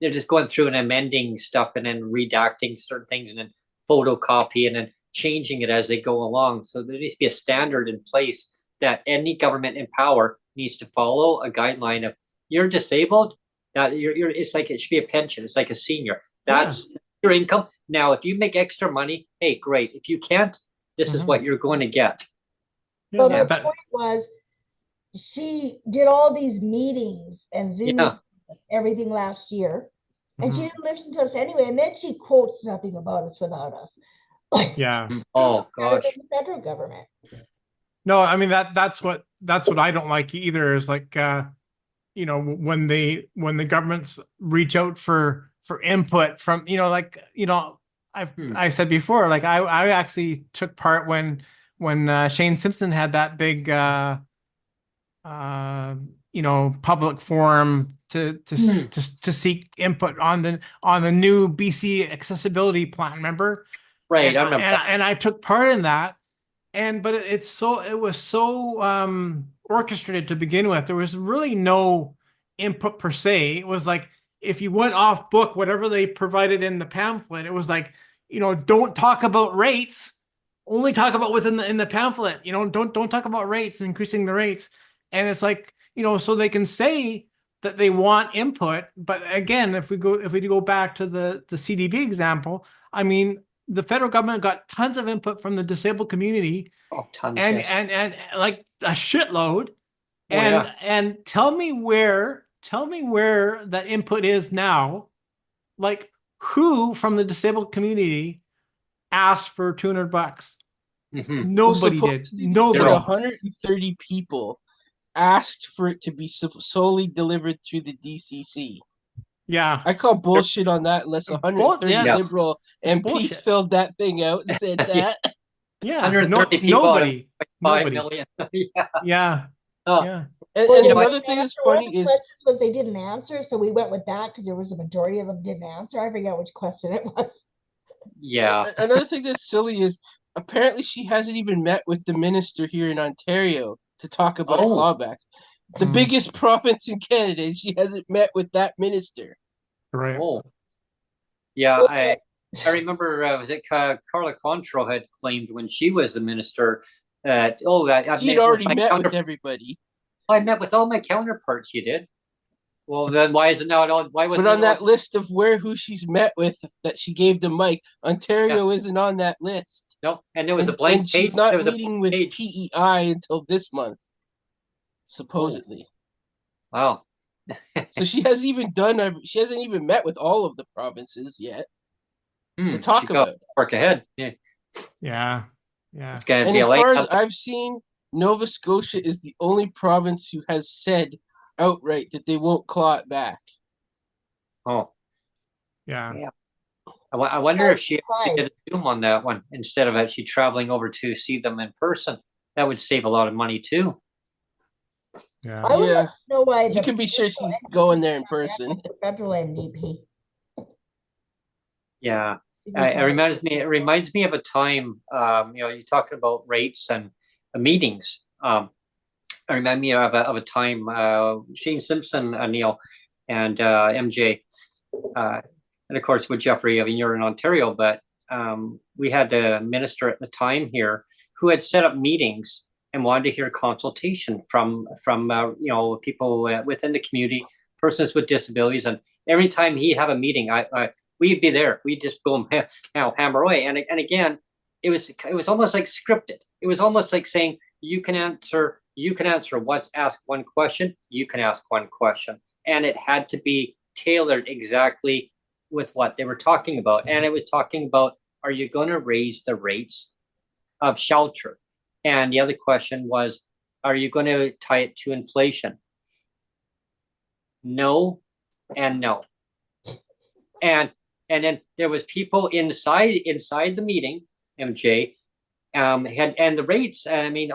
They're just going through and amending stuff and then redacting certain things and then photocopy and then changing it as they go along. So there needs to be a standard in place that any government in power needs to follow, a guideline of, you're disabled, that it's like, it should be a pension. It's like a senior. That's your income. Now, if you make extra money, hey, great. If you can't, this is what you're going to get. But Yeah, my point was, she did all these meetings and Zoom Yeah. everything last year, and she didn't listen to us anyway. And then she quotes nothing about us without us. Like, yeah. Oh better gosh. than the federal government. No, I mean that's what I don't like either, is like you know, when the governments reach out for input from, you know, like, you know, I said before, like I actually took part when Shane Simpson had that big you know, public forum to seek input on the new BC accessibility plan, remember? Right, I remember that. And I took part in that. But it was so orchestrated to begin with. There was really no input per se. It was like, if you went off book, whatever they provided in the pamphlet, it was like, you know, don't talk about rates, only talk about what's in the pamphlet. You know, don't talk about rates, increasing the rates. And it's like, you know, so they can say that they want input, but again, if we go back to the CDB example, I mean, the federal government got tons of input from the disabled community, Oh, tons, and yes. and like a shitload. Oh, yeah. And tell me where that input is now. Like, who from the disabled community asked for $200? Nobody did. Nobody. 130 people asked for it to be solely delivered through the DCC. Yeah. I call bullshit on that, unless 130 Liberal MPs filled that thing out and said that. Yeah. 130 people nobody. Out of 5 million. Yeah. Yeah. Oh. Yeah. And another thing that's funny is, questions was they didn't answer, so we went with that because there was a majority of them didn't answer. I forget which question it was. Yeah. Another thing that's silly is, apparently she hasn't even met with the minister here in Ontario to talk about clawbacks. The biggest province in Canada, and she hasn't met with that minister. Right. Oh. Yeah, I remember, was it Carla Contro had claimed when she was the minister that, She'd already met with everybody. I met with all my counterparts. You did? Well, then why is it not on? Why wasn't But on that list of who she's met with that she gave the mic, Ontario isn't on that list. No, and there was a blank and page. She's not meeting with PEI until this month, supposedly. Wow. So she hasn't even met with all of the provinces yet to talk about. Work ahead. Yeah. Yeah. Yeah. It's gonna and be as far as I've seen, Nova Scotia is the only province who has said outright that they won't claw it back. Oh. Yeah. Yeah. I wonder if she did a Zoom on that one instead of actually traveling over to see them in person. That would save a lot of money too. Yeah. I would like to know why you can be sure she's going there in person. Federal MVP. Yeah. It reminds me of a time, you know, you're talking about rates and meetings. I remind me of a time, Shane Simpson, Neil, and MJ, and of course with Jeffrey. I mean, you're in Ontario, but we had the minister at the time here who had set up meetings and wanted to hear consultation from you know, people within the community, persons with disabilities, and every time he have a meeting, we'd be there. We'd just go hammer away. And again, it was almost like scripted. It was almost like saying, you can answer what's asked one question, you can ask one question. And it had to be tailored exactly with what they were talking about. And it was talking about, are you going to raise the rates of shelter? And the other question was, are you going to tie it to inflation? No and no. And then there was people inside the meeting, MJ, and the rates. I mean,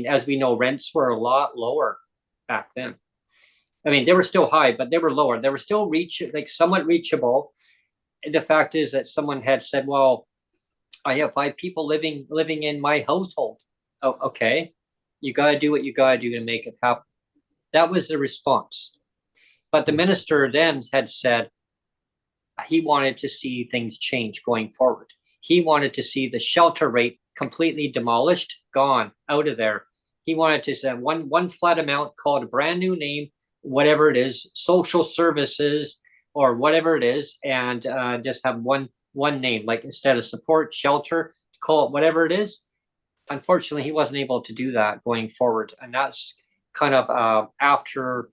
as we know, rents were a lot lower back then. I mean, they were still high, but they were lower. They were still somewhat reachable. The fact is that someone had said, "Well, I have 5 people living in my household." Oh, okay, you got to do what you got to do to make it happen. That was the response. But the minister then had said, he wanted to see things change going forward. He wanted to see the shelter rate completely demolished, gone, out of there. He wanted to send one flat amount called a brand new name, whatever it is, social services or whatever it is, and just have one one name, like instead of support, shelter, call it whatever it is. Unfortunately, he wasn't able to do that going forward. And that's kind of after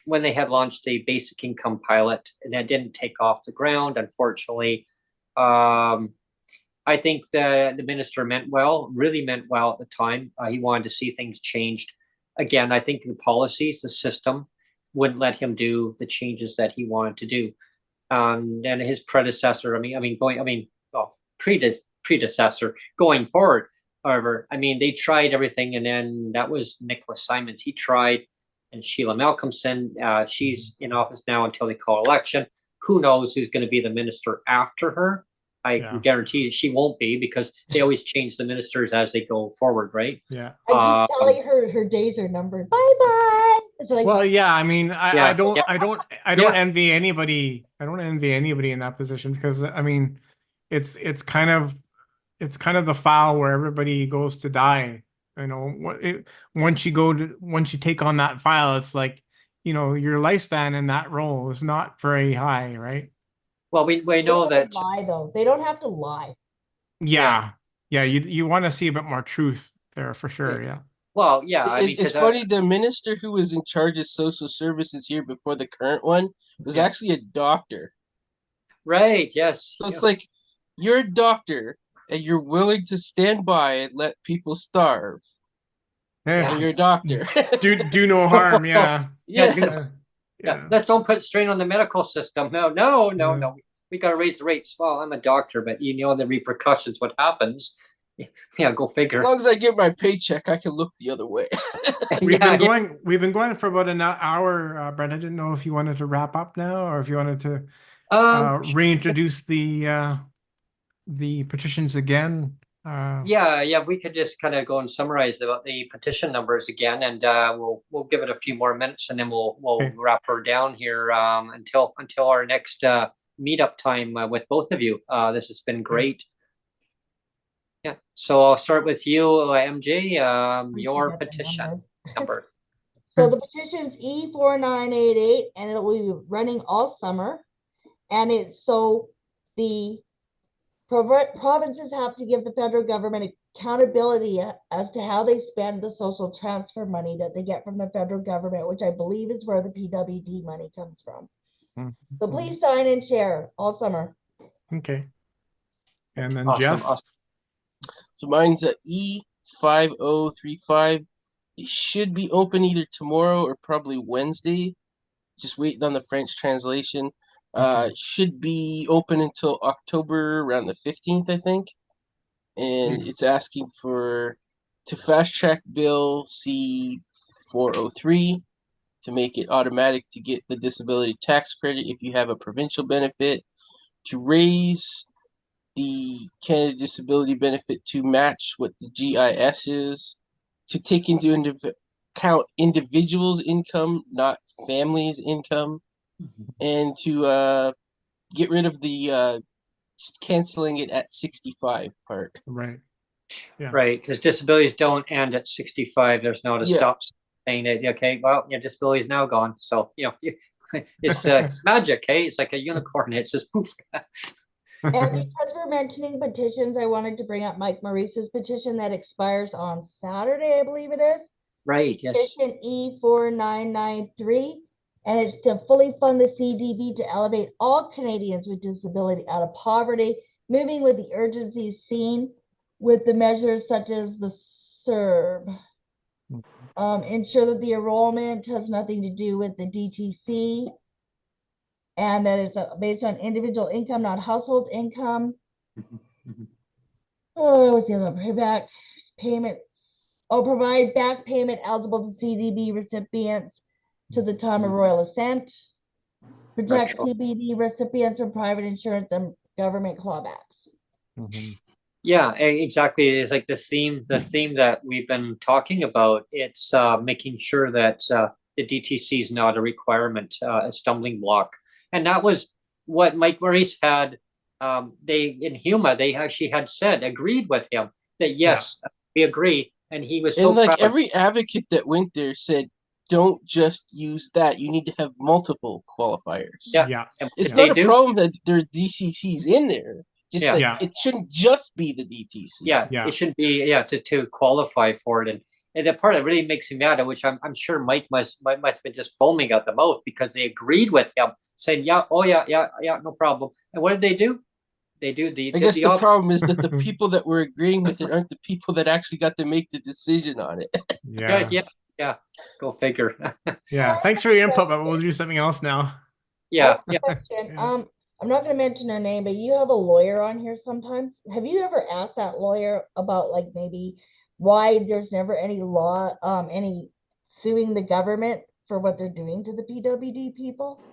when they had launched a basic income pilot and that didn't take off the ground, unfortunately. I think the minister really meant well at the time. He wanted to see things changed. Again, I think the policies, the system wouldn't let him do the changes that he wanted to do. And his predecessor, predecessor going forward. However, they tried everything, and then that was Nicholas Simons. He tried, and Sheila Malcolmson, she's in office now until they call election. Who knows who's going to be the minister after her? I can guarantee she won't be, because they always change the ministers as they go forward, right? Yeah. I keep telling her days are numbered. Bye bye. It's like, well, yeah. I don't Yeah. envy anybody. I don't envy anybody in that position, because it's kind of the file where everybody goes to die. Once you take on that file, it's like, your lifespan in that role is not very high, right? Well, we know that. Lie though. They don't have to lie. Yeah. You want to see a bit more truth there for sure. Yeah. Well, yeah. It's funny. The minister who was in charge of social services here before the current one was actually a doctor. Right. Yes. So it's like, you're a doctor and you're willing to stand by and let people starve. Yeah. And you're a doctor. do no harm. Yeah. Yes. Yeah. Let's don't put strain on the medical system. No. We got to raise the rates. Well, I'm a doctor, but the repercussions, what happens. Yeah, go figure. As long as I get my paycheck, I can look the other way. We've been going for about an hour, Brent. I didn't know if you wanted to wrap up now, or if you wanted to reintroduce the petitions again. Yeah, we could just kind of go and summarize the petition numbers again, and we'll give it a few more minutes, and then we'll wrap her down here until our next meetup time with both of you. This has been great. Yeah, so I'll start with you, MJ. Your petition number. So the petition's E4988, and it will be running all summer, and it's so the provinces have to give the federal government accountability as to how they spend the social transfer money that they get from the federal government, which I believe is where the PWD money comes from. So please sign and share all summer. Okay. And then Awesome, Jeff. awesome. So mine's a E5035. It should be open either tomorrow or probably Wednesday. Just waiting on the French translation. Should be open until October, around the 15th, I think. And it's asking to fast track Bill C403 to make it automatic to get the disability tax credit if you have a provincial benefit, to raise the Canada Disability Benefit to match what the GIS is, to take into account individuals' income, not families' income, and to get rid of the canceling it at 65 part. Right. Yeah. Right, because disabilities don't end at 65. There's no to stop saying that. Okay, well, your disability is now gone. So it's magic. Hey, it's like a unicorn. It's just poof. And because we're mentioning petitions, I wanted to bring up Mike Maurice's petition that expires on Saturday, I believe it is. Right, yes. Petition E4993, and it's to fully fund the CDB to elevate all Canadians with disability out of poverty, moving with the urgency seen with the measures such as the CERB. Ensure that the enrollment has nothing to do with the DTC, and that it's based on individual income, not household income. What's the other? Payback payments. Provide back payment eligible to CDB recipients to the time of royal assent. Protect CBD recipients from private insurance and government clawbacks. Yeah, exactly. It's like the theme that we've been talking about. It's making sure that the DTC is not a requirement, a stumbling block. And that was what Mike Maurice had. In HUMA, they actually had agreed with him that yes, we agree. And he was so proud. Every advocate that went there said, don't just use that. You need to have multiple qualifiers. Yeah. It's not a problem that there are DCCs in there. Just Yeah. that Yeah. it shouldn't just be the DTC. Yeah, Yeah. it should be to qualify for it, and the part that really makes me mad, which I'm sure Mike must have been just foaming at the mouth because they agreed with him, saying yeah, no problem. And what did they do? They do I guess the opposite. problem is that the people that were agreeing with it aren't the people that actually got to make the decision on it. Yeah. Go figure. Yeah. Thanks for your input, but we'll do something else now. Yeah. Question. Yeah. I'm not going to mention a name, but you have a lawyer on here sometimes. Have you ever asked that lawyer about like maybe why there's never any law, any suing the government for what they're doing to the PWD people?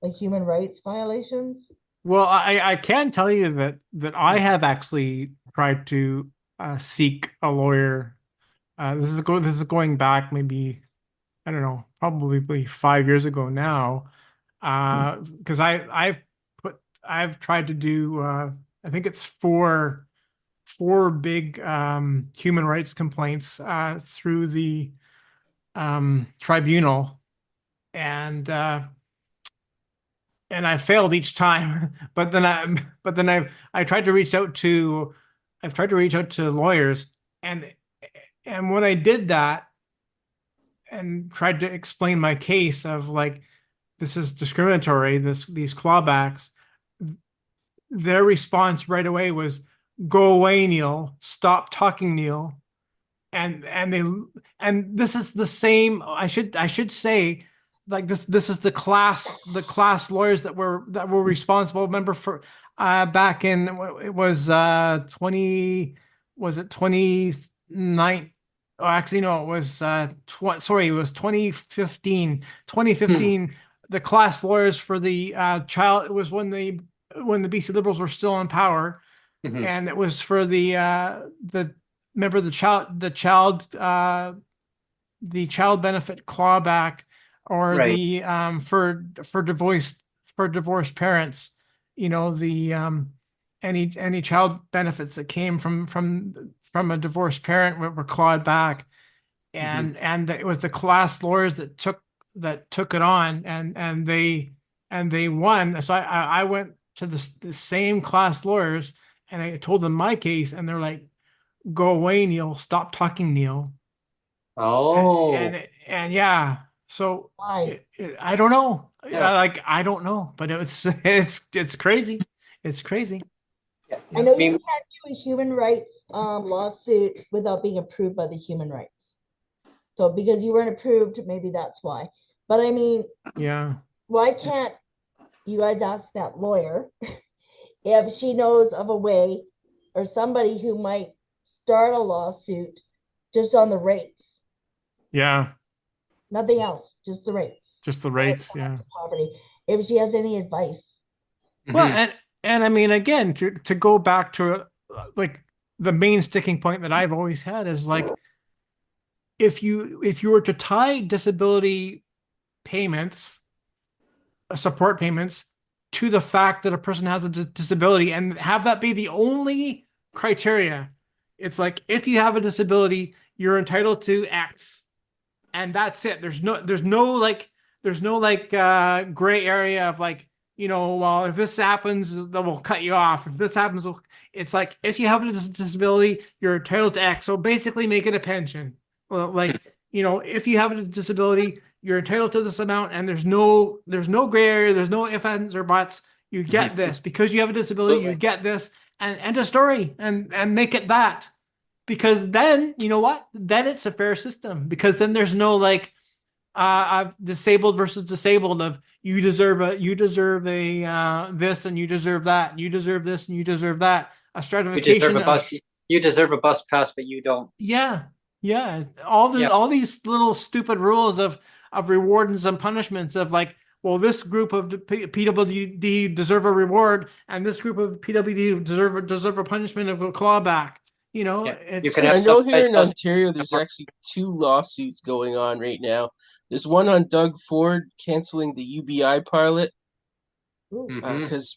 Like human rights violations? Well, I can tell you that I have actually tried to seek a lawyer. This is going back maybe, I don't know, probably 5 years ago now. Because I've tried to do I think it's four big human rights complaints through the tribunal, and I failed each time. I tried to reach out to lawyers, and when I did that and tried to explain my case of like this is discriminatory, these clawbacks, their response right away was, "Go away, Neil. Stop talking, Neil." And this is the same. I should say, like this is the class lawyers that were responsible. Remember for back in it was 29. Oh, actually no, it was sorry, it was 2015. 2015. The class lawyers for the child. It was when the BC Liberals were still in power, and it was for the remember the child benefit clawback, or Right. the for divorced parents, the any child benefits that came from a divorced parent were clawed back, and it was the class lawyers that took it on, and they won. So I went to the same class lawyers, and I told them my case, and they're like, "Go away, Neil. Stop talking, Neil." Oh. And yeah, so Why? I don't know. Yeah. Like I don't know, but it's crazy. It's crazy. I know you can't do a human rights lawsuit without being approved by the human rights. So because you weren't approved, maybe that's why. But I mean, Yeah. why can't you guys ask that lawyer if she knows of a way or somebody who might start a lawsuit just on the rates? Yeah. Nothing else, just the rates. Just the rates. Yeah. Poverty. If she has any advice. Well, and I mean, again, to go back to like the main sticking point that I've always had is like, if you were to tie disability payments, support payments, to the fact that a person has a disability, and have that be the only criteria, it's like, if you have a disability, you're entitled to X, and that's it. There's no like gray area of like, well, if this happens, then we'll cut you off. If this happens, it's like, if you have a disability, you're entitled to X. So basically make it a pension. Well, like, if you have a disability, you're entitled to this amount, and there's no gray area, there's no ifs, ands, or buts. You get this because you have a disability, you get this, and end of story, and make it that. Because then, you know what? Then it's a fair system, because then there's no like disabled versus disabled of you deserve a this, and you deserve that, you deserve this, and you deserve that. A stratification. You deserve a bus pass, but you don't. Yeah. All these little stupid rules of rewards and punishments of like, well, this group of PWD deserve a reward, and this group of PWD deserve a punishment of a clawback. I know here in Ontario, there's actually 2 lawsuits going on right now. There's one on Doug Ford canceling the UBI pilot because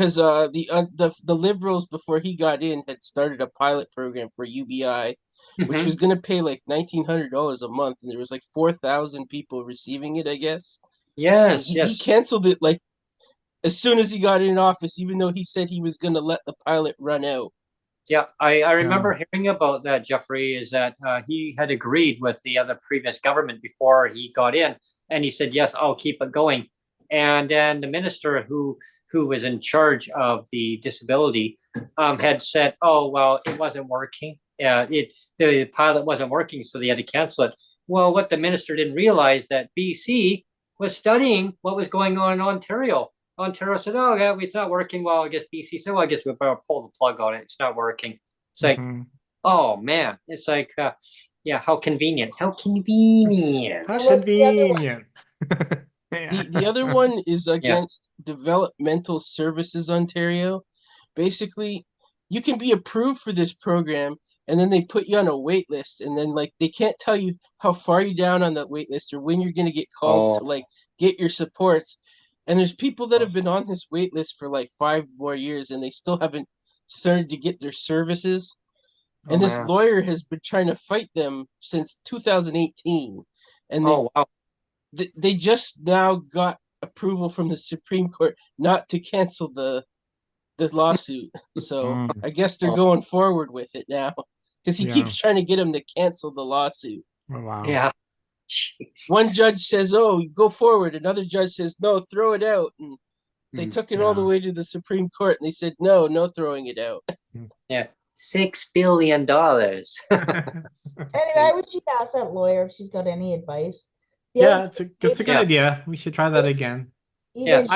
the Liberals, before he got in, had started a pilot program for UBI, which was going to pay like $1,900 a month, and there was like 4,000 people receiving it, I guess. Yes, He canceled it like as soon as he got in office, even though he said he was going to let the pilot run out. Yeah, I remember hearing about that, Jeffrey, is that he had agreed with the other previous government before he got in, and he said, yes, I'll keep it going. And then the minister who was in charge of the disability had said, oh, well, it wasn't working. The pilot wasn't working, so they had to cancel it. Well, what the minister didn't realize that BC was studying what was going on in Ontario. Ontario said, oh, yeah, it's not working. Well, I guess BC said, well, I guess we better pull the plug on it. It's not working. It's like, oh, man. It's like, yeah, how convenient. How convenient. How convenient. The other one is against Developmental Services Ontario. Basically, you can be approved for this program, and then they put you on a wait list, and then like they can't tell you how far you're down on that wait list or when you're going to get called to like get your supports. And there's people that have been on this wait list for like 5 more years, and they still haven't started to get their services. And this lawyer has been trying to fight them since 2018, and they just now got approval from the Supreme Court not to cancel the lawsuit. So I guess they're going forward with it now because he keeps trying to get him to cancel the lawsuit. Oh, wow. Yeah. One judge says, oh, go forward. Another judge says, no, throw it out. And they took it all the way to the Supreme Court, and they said, no throwing it out. Yeah. $6 billion. Anyway, I would ask that lawyer if she's got any advice. It's a good idea. We should try that again. Yes.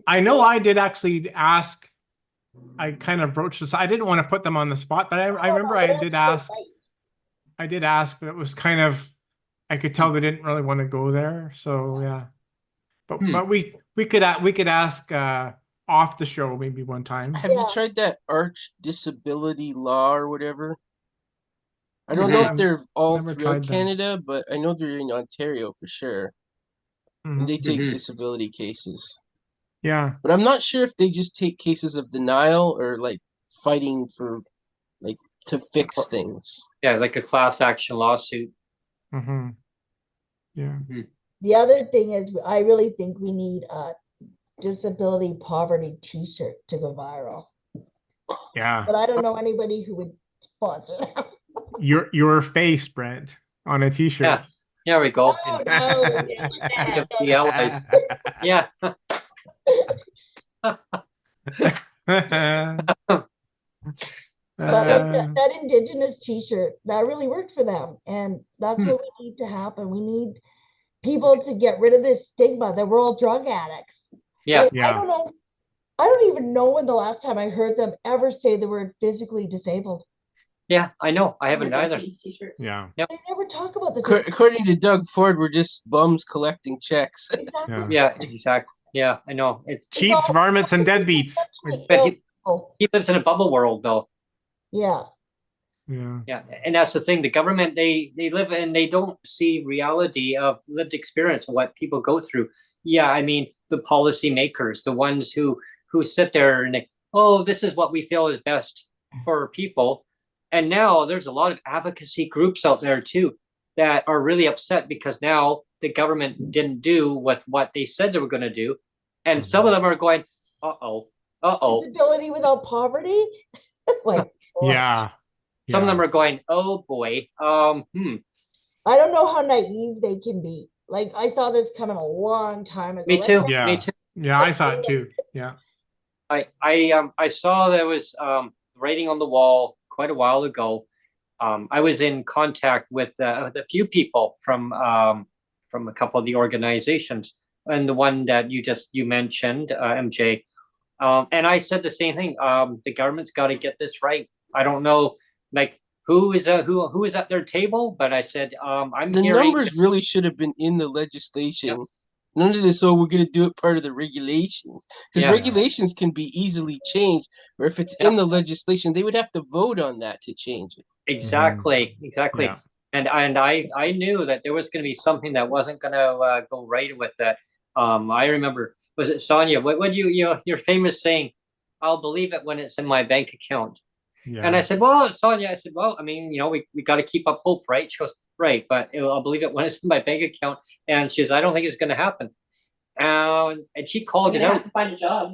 I know I did actually ask. I kind of broached this. I didn't want to put them on the spot, but I remember I did ask. I did ask, but it was kind of, I could tell they didn't really want to go there. So yeah, but we could ask off the show maybe one time. Have you tried that Arch Disability Law or whatever? I don't know if they're all throughout Canada, but I know they're in Ontario for sure. And they take disability cases. Yeah. But I'm not sure if they just take cases of denial or like fighting for like to fix things. Yeah, like a class action lawsuit. Yeah. The other thing is I really think we need a disability poverty t-shirt to go viral. Yeah. But I don't know anybody who would sponsor that. Your face, Brent, on a t-shirt. Yeah. There we go. Yeah. That Indigenous t-shirt that really worked for them, and that's what we need to happen. We need people to get rid of this stigma that we're all drug addicts. Yeah. I don't know. I don't even know when the last time I heard them ever say the word physically disabled. Yeah, I know. I haven't either. Yeah. Yep. They never talk about the. According to Doug Ford, we're just bums collecting checks. Exactly. Yeah, exactly. Yeah, I know. It's cheats, varmints, and deadbeats. But he lives in a bubble world, though. Yeah. Yeah, and that's the thing. The government, they live and they don't see reality of lived experience of what people go through. Yeah, I mean the policymakers, the ones who sit there and they, oh, this is what we feel is best for people. And now there's a lot of advocacy groups out there too that are really upset because now the government didn't do with what they said they were going to do, and some of them are going, disability without poverty, like yeah. Some of them are going, oh boy, I don't know how naive they can be. Like I saw this coming a long time ago. Me too. Yeah. Me too. Yeah, I saw it too. Yeah. I saw there was writing on the wall quite a while ago. I was in contact with a few people from a couple of the organizations, and the one that you mentioned, MJ, and I said the same thing. The government's got to get this right. I don't know, like who is at their table, but I said I'm hearing numbers really should have been in the legislation. Yep. None of this, we're going to do it part of the regulations. Because regulations can be easily changed, or if it's in the legislation, they would have to vote on that to change it. Exactly. Yeah. And I knew that there was going to be something that wasn't going to go right with that. I remember, was it Sonia? What your famous saying, I'll believe it when it's in my bank account. Yeah. And I said, well, Sonia, I mean, we got to keep up hope, right? She goes, right, but I'll believe it when it's in my bank account. And she says, I don't think it's going to happen. And she called it out. Find a job.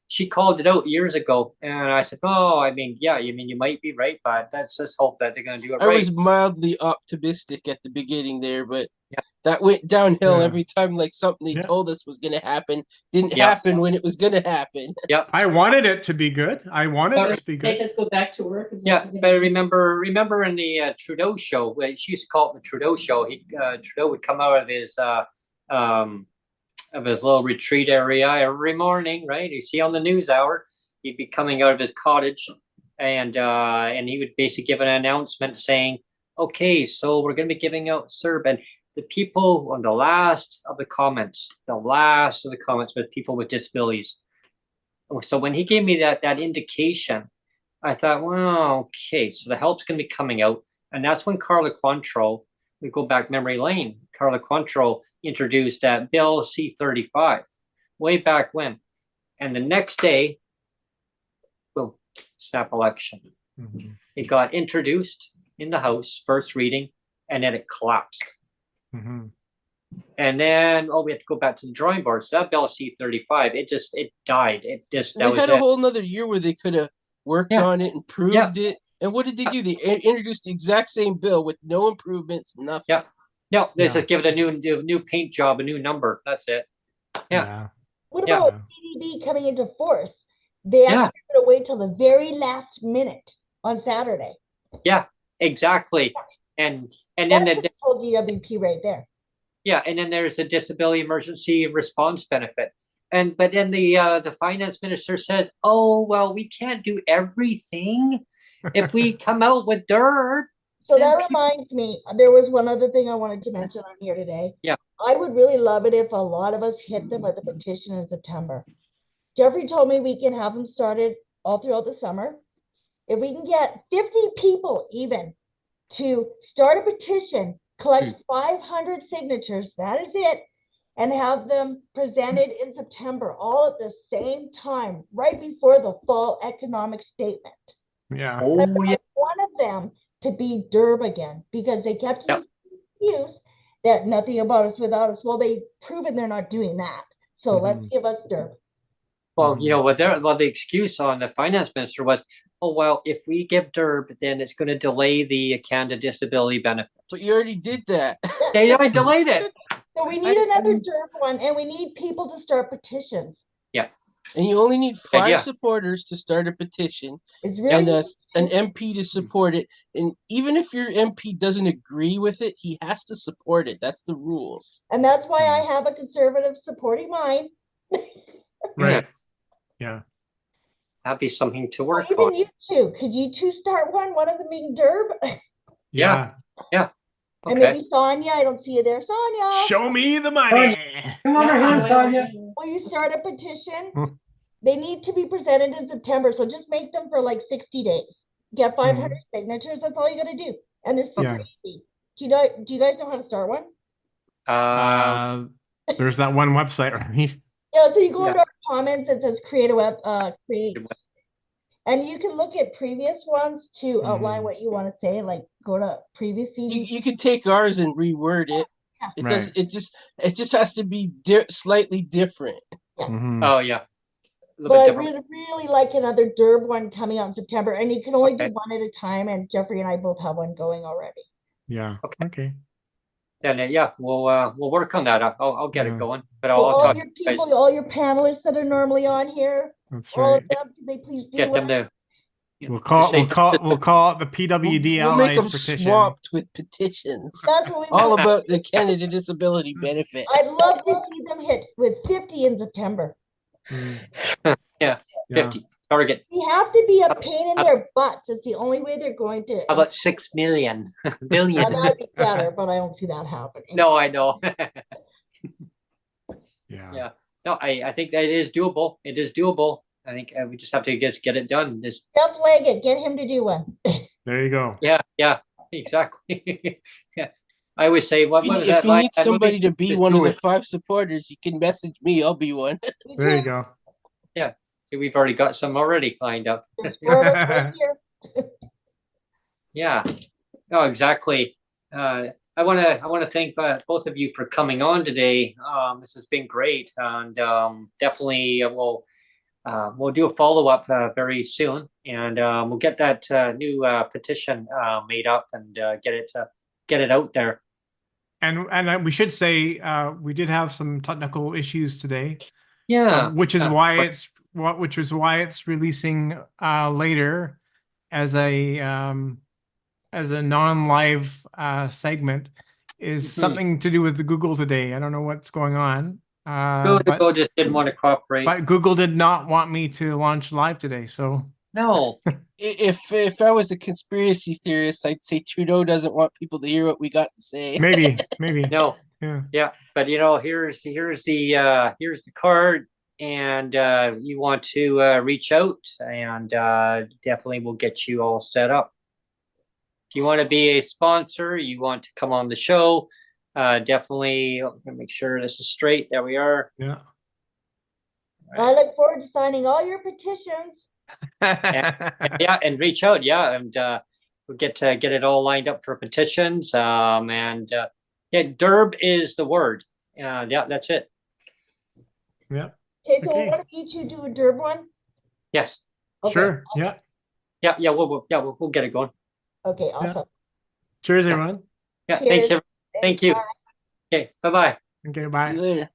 She called it out years ago, and I said, "Oh, I mean, yeah, you might be right, but let's just hope that they're going to do it I right." was mildly optimistic at the beginning there, but Yeah. that went downhill Yeah. every time. Like something they Yeah. told us was going to happen didn't Yeah. happen when it was going to happen. Yep. I wanted it to be good. I wanted it to be Make good. us go back to work. Yeah, but remember in the Trudeau show, she used to call it the Trudeau show. Trudeau would come out of his little retreat area every morning, right? You see on the news hour, he'd be coming out of his cottage, and he would basically give an announcement saying, "Okay, so we're going to be giving out CERB." And the people on the last of the comments with people with disabilities. So when he gave me that indication, I thought, well, okay, so the help's going to be coming out. And that's when Carla Quantrill, we go back memory lane, Carla Quantrill introduced that Bill C-35 way back when. And the next day, boom, snap election. Mhm. It got introduced in the House, first reading, and then it collapsed. Mhm. And then, we have to go back to the drawing board. So that Bill C-35, it died. That They was had it. a whole nother year where they could have worked Yeah. on it, improved it. And what did they do? They introduced the exact same bill with no improvements, nothing. Yeah. No, they Yeah. just give it a new paint job, a new number. That's it. Yeah. What Yeah. about CDB coming into force? They Yeah. actually going to wait till the very last minute on Saturday. Yeah, exactly. And then That's the whole DWP right there. yeah, and then there's a disability emergency response benefit. But then the finance minister says, "Oh, well, we can't do everything if we come out with dirt." So Then that people- reminds me, there was one other thing I wanted to mention on here today. Yeah. I would really love it if a lot of us hit them with a petition in September. Jeffrey told me we can have them started all throughout the summer. If we can get 50 people even to start a petition, collect 500 signatures, that is it, and have them presented in September, all at the same time, right before the fall economic statement. Yeah. Oh, yeah. One of them to be DERB again, because they kept Yep. using excuse that nothing about us without us. Well, they've proven they're not doing that. So let's give us DERB. Well, the excuse on the finance minister was, "Oh, well, if we give DERB, then it's going to delay the Canada disability benefit." But you already did that. They already delayed it. So we need another DERB one, and we need people to start petitions. Yeah. And you only need 5 idea. supporters to start a petition It's and really an MP to support it. And even if your MP doesn't agree with it, he has to support it. That's the rules. and that's why I have a conservative supporting mine. Right. Yeah. That'd be something to Or work even on. you two. Could you two start one of them being DERB? Yeah. And Okay. maybe Sonia, I don't see you there. Sonia, Show me the money. Come on, here, Sonia. will you start a petition? They need to be presented in September, so just make them for like 60 days. Get 500 signatures, that's all you gotta do. And they're super easy. Do you guys know how to start one? There's that one website, right? Yeah, so you go into our comments, it says create a web, create. And you can look at previous ones to outline what you want to say, like go to previous CDs. You could take ours and reword it. It does. It just has to be slightly different. Oh yeah. But I really like another DERB one coming out in September, and you can only do one at a time. And Jeffrey and I both have one going already. Yeah. Okay. Yeah, we'll work on that. I'll get it going. But I'll all talk your to you guys. people, all your panelists that are normally on here, That's all right. of them, can they please do Get them to. We'll call it the PWD We'll make Allies them petition. swamped with petitions. That's what we All want. about the Canada Disability Benefit. I'd love to see them hit with 50 in September. Yeah, 50 target. We have to be a pain in their butts. It's the only way they're going to. How about 6 million billion? That'd be better, but I don't see that happening. No, I know. Yeah. No, I think that it is doable. It is doable. I think we just have to just get it done. Just Jeff Leggett, get him to do one. There you go. yeah, exactly. Yeah, I always say, what is If that you line? need somebody to be Just one do of the it. 5 supporters, you can message me. I'll be one. There you go. See, we've already got some already lined up. Right here. Yeah. No, exactly. I I want to thank both of you for coming on today. This has been great, and definitely we'll do a follow up very soon, and we'll get that new petition made up and get it out there. And we should say we did have some technical issues today. Yeah, which is why it's releasing later as a non-live segment. Is something to do with the Google today. I don't know what's going on. Google just didn't want to cooperate. But Google did not want me to launch live today, so no. If I was a conspiracy theorist, I'd say Trudeau doesn't want people to hear what we got to say. maybe. No. Yeah. But here's the card, and you want to reach out, and definitely we'll get you all set up. If you want to be a sponsor, you want to come on the show, definitely make sure this is straight. There we are. Yeah. I look forward to signing all your petitions. and reach out. Yeah. And we'll get it all lined up for petitions. And Derb is the word. Yeah, that's it. Yeah. Okay, so one of you two do a Derb one? Yes. Okay. Sure. Yeah. Yeah. We'll get it going. Okay, awesome. Yeah. Cheers, everyone. Yeah. Cheers. Thank you. Bye. Okay. Bye-bye. Okay, See bye. you later.